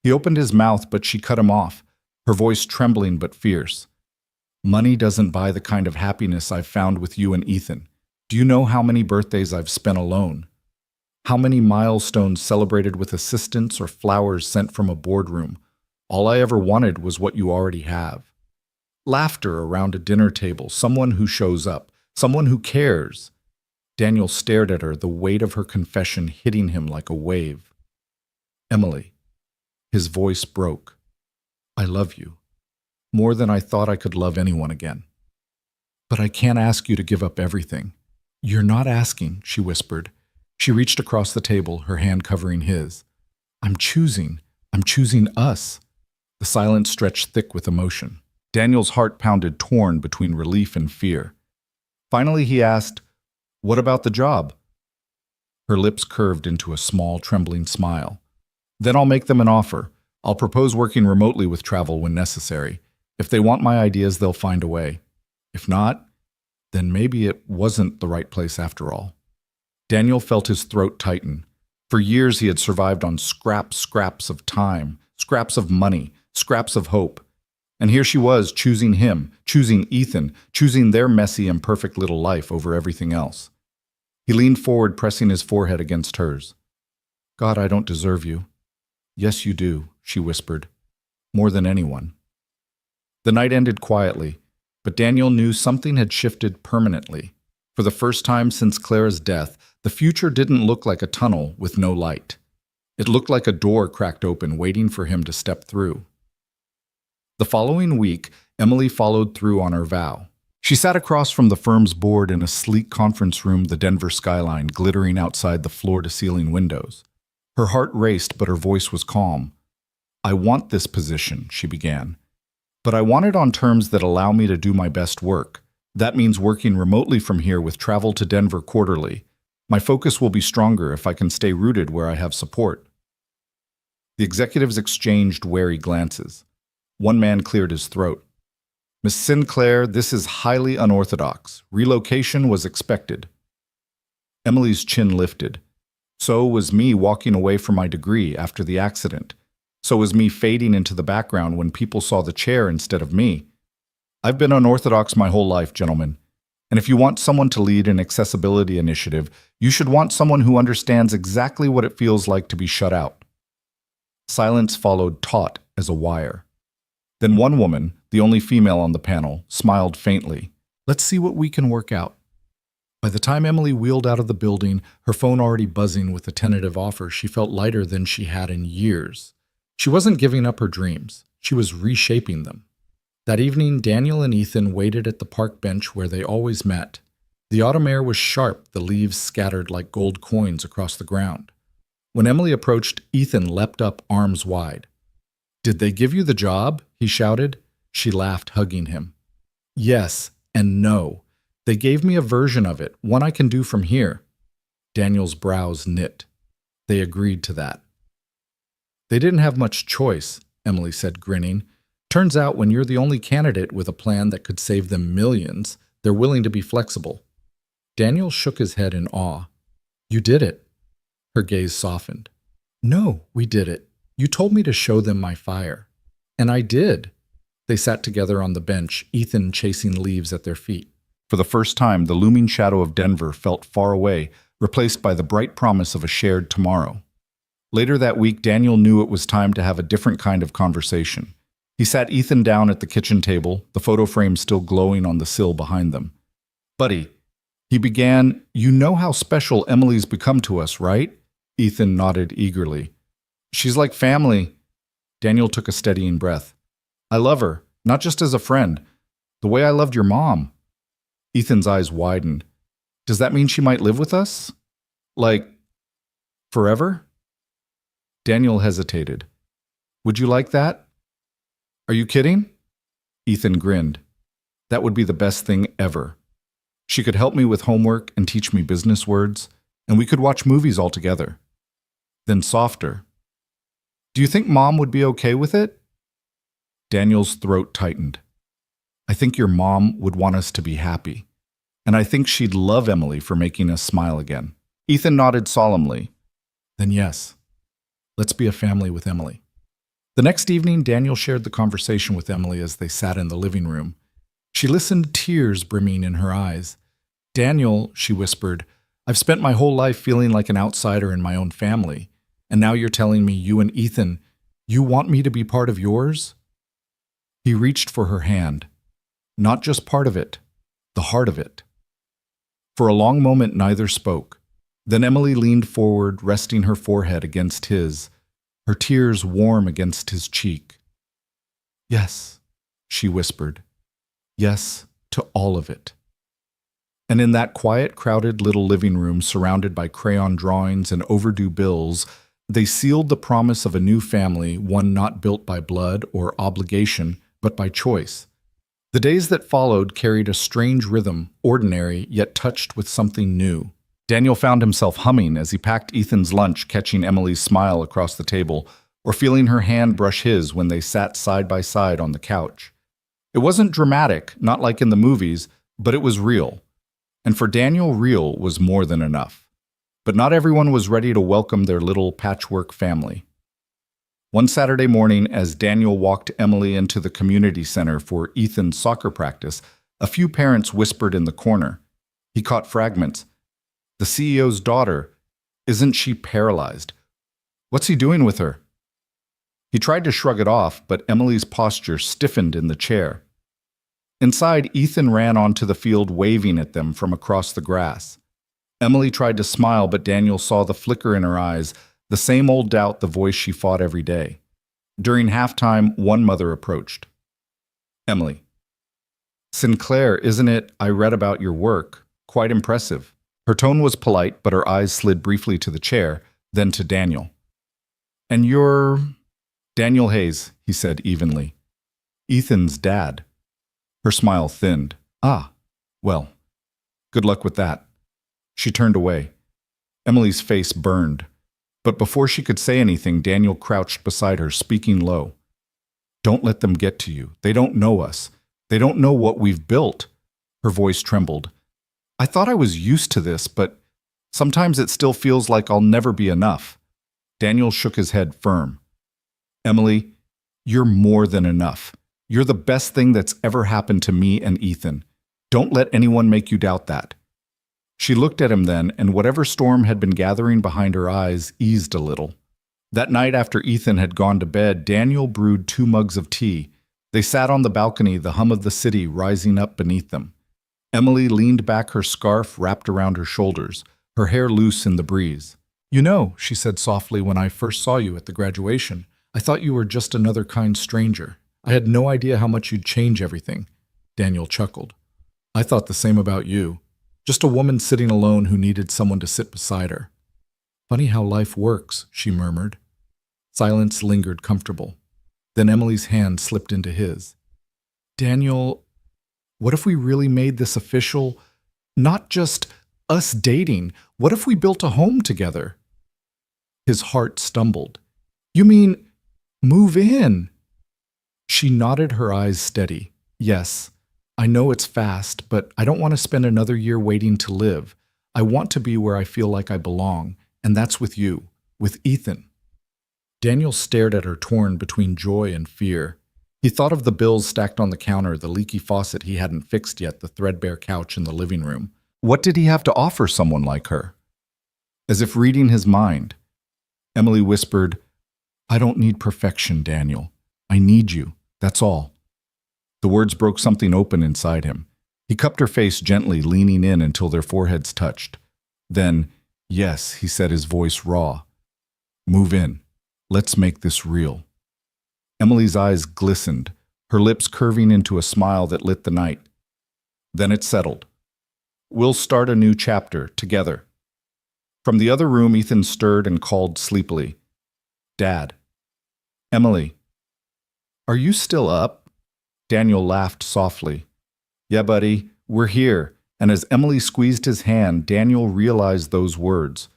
He opened his mouth, but she cut him off, her voice trembling but fierce. "Money doesn't buy the kind of happiness I've found with you and Ethan. Do you know how many birthdays I've spent alone? How many milestones celebrated with assistants or flowers sent from a boardroom? All I ever wanted was what you already have. Laughter around a dinner table, someone who shows up, someone who cares." Daniel stared at her, the weight of her confession hitting him like a wave. "Emily," his voice broke, "I love you. More than I thought I could love anyone again. But I can't ask you to give up everything." "You're not asking," she whispered. She reached across the table, her hand covering his. I'm choosing us." The silence stretched thick with emotion. Daniel's heart pounded, torn between relief and fear. Finally he asked, "What about the job?" Her lips curved into a small, trembling smile. "Then I'll make them an offer. I'll propose working remotely with travel when necessary. If they want my ideas, they'll find a way. If not, then maybe it wasn't the right place after all." Daniel felt his throat tighten. For years he had survived on scraps of time, scraps of money, scraps of hope. And here she was, choosing him, choosing Ethan, choosing their messy, imperfect little life over everything else. He leaned forward, pressing his forehead against hers. "God, I don't deserve you." "Yes, you do," she whispered. "More than anyone." The night ended quietly, but Daniel knew something had shifted permanently. For the first time since Clara's death, the future didn't look like a tunnel with no light. It looked like a door cracked open, waiting for him to step through. The following week, Emily followed through on her vow. She sat across from the firm's board in a sleek conference room, the Denver skyline glittering outside the floor-to-ceiling windows. Her heart raced, but her voice was calm. "I want this position," she began. "But I want it on terms that allow me to do my best work. That means working remotely from here with travel to Denver quarterly. My focus will be stronger if I can stay rooted where I have support." The executives exchanged wary glances. One man cleared his throat. "Miss Sinclair, this is highly unorthodox. Relocation was expected." Emily's chin lifted. "So was me walking away from my degree after the accident. So was me fading into the background when people saw the chair instead of me. I've been unorthodox my whole life, gentlemen. And if you want someone to lead an accessibility initiative, you should want someone who understands exactly what it feels like to be shut out." Silence followed, taut as a wire. Then one woman, the only female on the panel, smiled faintly. Let's see what we can work out. By the time Emily wheeled out of the building, her phone already buzzing with a tentative offer, she felt lighter than she had in years. She wasn't giving up her dreams. She was reshaping them. That evening, Daniel and Ethan waited at the park bench where they always met. The autumn air was sharp, the leaves scattered like gold coins across the ground. When Emily approached, Ethan leapt up, arms wide. "Did they give you the job?" he shouted. She laughed, hugging him. "Yes and no. They gave me a version of it, one I can do from here." Daniel's brows knit. They agreed to that. "They didn't have much choice," Emily said, grinning. "Turns out when you're the only candidate with a plan that could save them millions, they're willing to be flexible." Daniel shook his head in awe. "You did it." Her gaze softened. "No, we did it. You told me to show them my fire." "And I did." They sat together on the bench, Ethan chasing leaves at their feet. For the first time, the looming shadow of Denver felt far away, replaced by the bright promise of a shared tomorrow. Later that week, Daniel knew it was time to have a different kind of conversation. He sat Ethan down at the kitchen table, the photo frame still glowing on the sill behind them. "Buddy," he began, "you know how special Emily's become to us, right?" Ethan nodded eagerly. "She's like family." Daniel took a steadying breath. "I love her, not just as a friend, the way I loved your mom." Ethan's eyes widened. "Does that mean she might live with us? Like, forever?" Daniel hesitated. "Would you like that?" "Are you kidding?" Ethan grinned. "That would be the best thing ever. She could help me with homework and teach me business words, and we could watch movies all together." Then softer, "Do you think Mom would be okay with it?" Daniel's throat tightened. "I think your mom would want us to be happy, and I think she'd love Emily for making us smile again." Ethan nodded solemnly. "Then yes, let's be a family with Emily." The next evening, Daniel shared the conversation with Emily as they sat in the living room. She listened, tears brimming in her eyes. "Daniel," she whispered, "I've spent my whole life feeling like an outsider in my own family, and now you're telling me, you and Ethan, you want me to be part of yours?" He reached for her hand. Not just part of it, the heart of it. For a long moment, neither spoke. Then Emily leaned forward, resting her forehead against his, her tears warm against his cheek. "Yes," she whispered. "Yes to all of it." And in that quiet, crowded little living room surrounded by crayon drawings and overdue bills, they sealed the promise of a new family, one not built by blood or obligation, but by choice. The days that followed carried a strange rhythm, ordinary, yet touched with something new. Daniel found himself humming as he packed Ethan's lunch, catching Emily's smile across the table, or feeling her hand brush his when they sat side by side on the couch. It wasn't dramatic, not like in the movies, but it was real. And for Daniel, real was more than enough. But not everyone was ready to welcome their little patchwork family. One Saturday morning, as Daniel walked Emily into the community center for Ethan's soccer practice, a few parents whispered in the corner. He caught fragments. "The CEO's daughter. Isn't she paralyzed? What's he doing with her?" He tried to shrug it off, but Emily's posture stiffened in the chair. Inside, Ethan ran onto the field waving at them from across the grass. Emily tried to smile, but Daniel saw the flicker in her eyes, the same old doubt, the voice she fought every day. During halftime, one mother approached. "Emily, Sinclair, isn't it? I read about your work. Quite impressive." Her tone was polite, but her eyes slid briefly to the chair, then to Daniel. "And you're—" "Daniel Hayes," he said evenly. "Ethan's dad." Her smile thinned. "Ah, well, good luck with that." She turned away. Emily's face burned. But before she could say anything, Daniel crouched beside her, speaking low. "Don't let them get to you. They don't know us. They don't know what we've built." Her voice trembled. "I thought I was used to this, but sometimes it still feels like I'll never be enough." Daniel shook his head firm. "Emily, you're more than enough. You're the best thing that's ever happened to me and Ethan. Don't let anyone make you doubt that." She looked at him then, and whatever storm had been gathering behind her eyes eased a little. That night after Ethan had gone to bed, Daniel brewed 2 mugs of tea, They sat on the balcony, the hum of the city rising up beneath them. Emily leaned back, her scarf wrapped around her shoulders, her hair loose in the breeze. "You know," she said softly, "when I first saw you at the graduation, I thought you were just another kind stranger. I had no idea how much you'd change everything." Daniel chuckled. "I thought the same about you. Just a woman sitting alone who needed someone to sit beside her." "Funny how life works," she murmured. Silence lingered comfortable. Then Emily's hand slipped into his. "Daniel, what if we really made this official? Not just us dating. What if we built a home together?" His heart stumbled. "You mean move in?" She nodded, her eyes steady. "Yes, I know it's fast, but I don't want to spend another year waiting to live. I want to be where I feel like I belong, and that's with you, with Ethan." Daniel stared at her, torn between joy and fear. He thought of the bills stacked on the counter, the leaky faucet he hadn't fixed yet, the threadbare couch in the living room. What did he have to offer someone like her? As if reading his mind, Emily whispered, "I don't need perfection, Daniel. I need you, that's all." The words broke something open inside him. He cupped her face gently, leaning in until their foreheads touched. Then, "Yes," he said, his voice raw. "Move in. Let's make this real." Emily's eyes glistened, her lips curving into a smile that lit the night. Then it settled. "We'll start a new chapter, together." From the other room, Ethan stirred and called sleepily, "Dad." "Emily, are you still up?" Daniel laughed softly. "Yeah, buddy, we're here." And as Emily squeezed his hand, Daniel realized those words.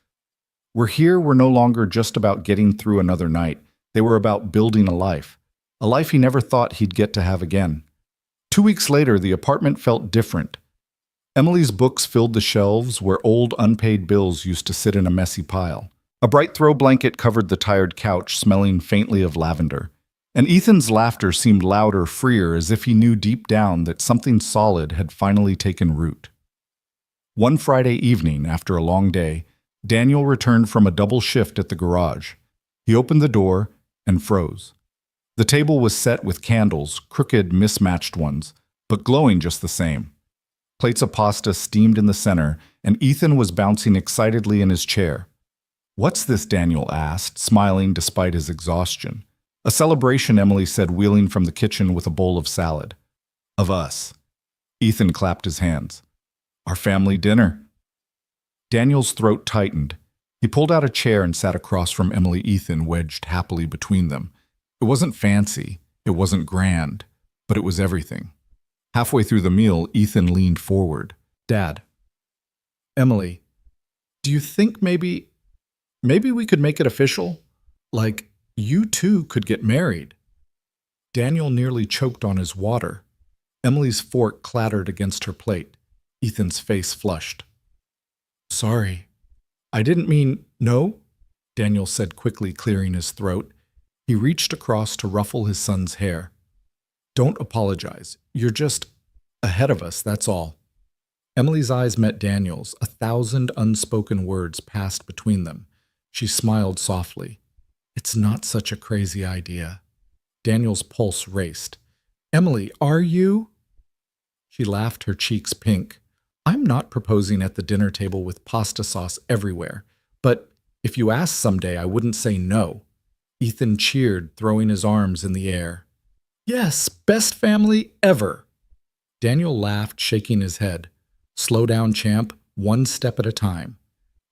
"We're here" were no longer just about getting through another night. They were about building a life he never thought he'd get to have again. 2 weeks later, the apartment felt different. Emily's books filled the shelves where old unpaid bills used to sit in a messy pile. A bright throw blanket covered the tired couch, smelling faintly of lavender. And Ethan's laughter seemed louder, freer, as if he knew deep down that something solid had finally taken root. One Friday evening, after a long day, Daniel returned from a double shift at the garage. He opened the door and froze. The table was set with candles, crooked, mismatched ones, but glowing just the same. Plates of pasta steamed in the center, and Ethan was bouncing excitedly in his chair. "What's this?" Daniel asked, smiling despite his exhaustion. "A celebration," Emily said, wheeling from the kitchen with a bowl of salad. "Of us." Ethan clapped his hands. "Our family dinner." Daniel's throat tightened. He pulled out a chair and sat across from Emily, Ethan wedged happily between them. It wasn't fancy, it wasn't grand, but it was everything. Halfway through the meal, Ethan leaned forward. "Dad, Emily, do you think maybe we could make it official? Like, you two could get married?" Daniel nearly choked on his water. Emily's fork clattered against her plate. Ethan's face flushed. "Sorry, I didn't mean..." "No," Daniel said quickly, clearing his throat. He reached across to ruffle his son's hair. "Don't apologize. You're just ahead of us, that's all." Emily's eyes met Daniel's. 1,000 unspoken words passed between them. She smiled softly. "It's not such a crazy idea." Daniel's pulse raced. "Emily, are you?" She laughed, her cheeks pink. "I'm not proposing at the dinner table with pasta sauce everywhere, but if you asked someday, I wouldn't say no." Ethan cheered, throwing his arms in the air. "Yes, best family ever." Daniel laughed, shaking his head. "Slow down, champ, one step at a time."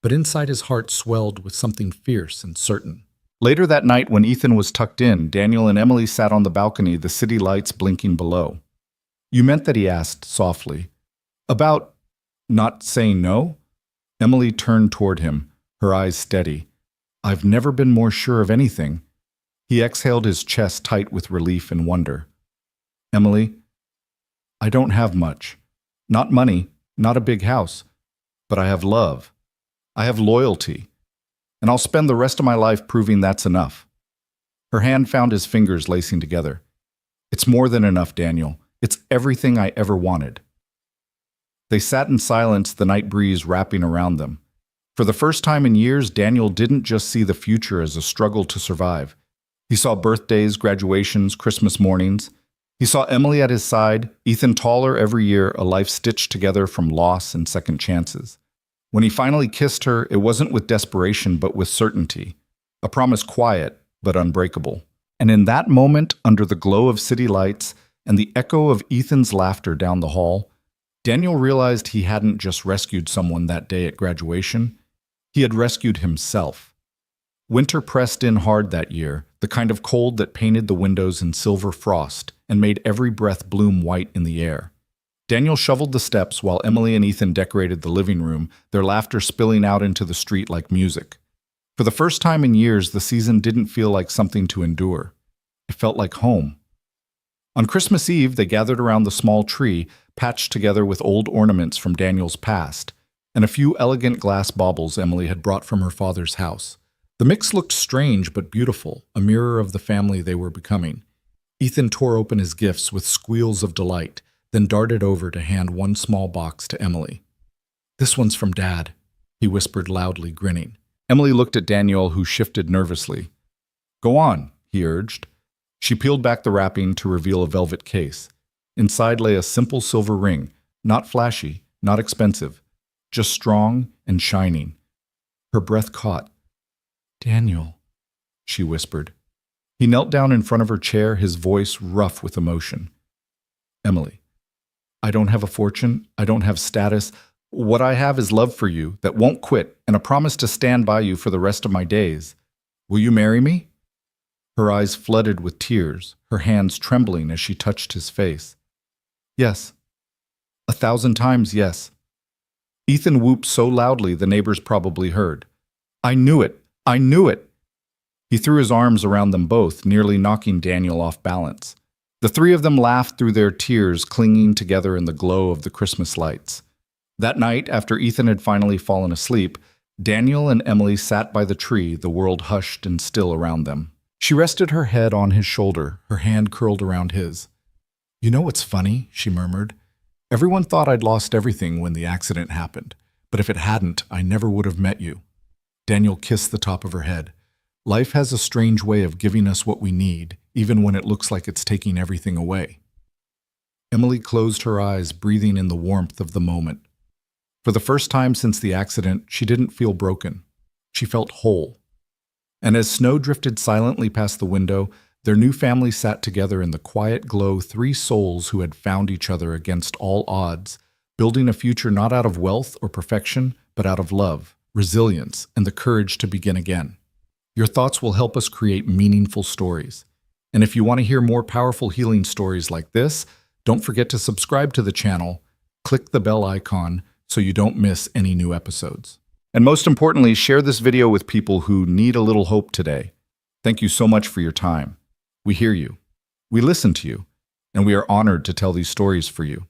But inside his heart swelled with something fierce and certain. Later that night, when Ethan was tucked in, Daniel and Emily sat on the balcony, the city lights blinking below. "You meant that?" he asked softly. "About not saying no?" Emily turned toward him, her eyes steady. "I've never been more sure of anything." He exhaled, his chest tight with relief and wonder. "Emily, I don't have much. Not money, not a big house. But I have love. I have loyalty. And I'll spend the rest of my life proving that's enough." Her hand found his fingers lacing together. "It's more than enough, Daniel. It's everything I ever wanted." They sat in silence, the night breeze wrapping around them. For the first time in years, Daniel didn't just see the future as a struggle to survive. He saw birthdays, graduations, Christmas mornings, He saw Emily at his side, Ethan taller every year, a life stitched together from loss and second chances. When he finally kissed her, it wasn't with desperation but with certainty, a promise quiet but unbreakable. And in that moment, under the glow of city lights and the echo of Ethan's laughter down the hall, Daniel realized he hadn't just rescued someone that day at graduation, he had rescued himself. Winter pressed in hard that year, the kind of cold that painted the windows in silver frost and made every breath bloom white in the air. Daniel shoveled the steps while Emily and Ethan decorated the living room, their laughter spilling out into the street like music. For the first time in years, the season didn't feel like something to endure. It felt like home. On Christmas Eve, they gathered around the small tree, patched together with old ornaments from Daniel's past, and a few elegant glass baubles Emily had brought from her father's house. The mix looked strange but beautiful, a mirror of the family they were becoming. Ethan tore open his gifts with squeals of delight, then darted over to hand one small box to Emily. "This one's from Dad," he whispered loudly, grinning. Emily looked at Daniel, who shifted nervously. "Go on," he urged. She peeled back the wrapping to reveal a velvet case. Inside lay a simple silver ring, not flashy, not expensive, just strong and shining. Her breath caught. "Daniel," she whispered. He knelt down in front of her chair, his voice rough with emotion. "Emily, I don't have a fortune, I don't have status. What I have is love for you that won't quit and a promise to stand by you for the rest of my days. Will you marry me?" Her eyes flooded with tears, her hands trembling as she touched his face. "Yes. 1,000 times yes." Ethan whooped so loudly the neighbors probably heard. "I knew it! I knew it!" He threw his arms around them both, nearly knocking Daniel off balance. The three of them laughed through their tears, clinging together in the glow of the Christmas lights. That night, after Ethan had finally fallen asleep, Daniel and Emily sat by the tree, the world hushed and still around them. She rested her head on his shoulder, her hand curled around his. "You know what's funny?" she murmured. "Everyone thought I'd lost everything when the accident happened, but if it hadn't, I never would have met you." Daniel kissed the top of her head. "Life has a strange way of giving us what we need, even when it looks like it's taking everything away." Emily closed her eyes, breathing in the warmth of the moment. For the first time since the accident, she didn't feel broken. She felt whole. And as snow drifted silently past the window, their new family sat together in the quiet glow, three souls who had found each other against all odds, building a future not out of wealth or perfection, but out of love, resilience, and the courage to begin again. Your thoughts will help us create meaningful stories. And if you want to hear more powerful healing stories like this, don't forget to subscribe to the channel, click the bell icon so you don't miss any new episodes. And most importantly, share this video with people who need a little hope today. Thank you so much for your time. We hear you, we listen to you, and we are honored to tell these stories for you.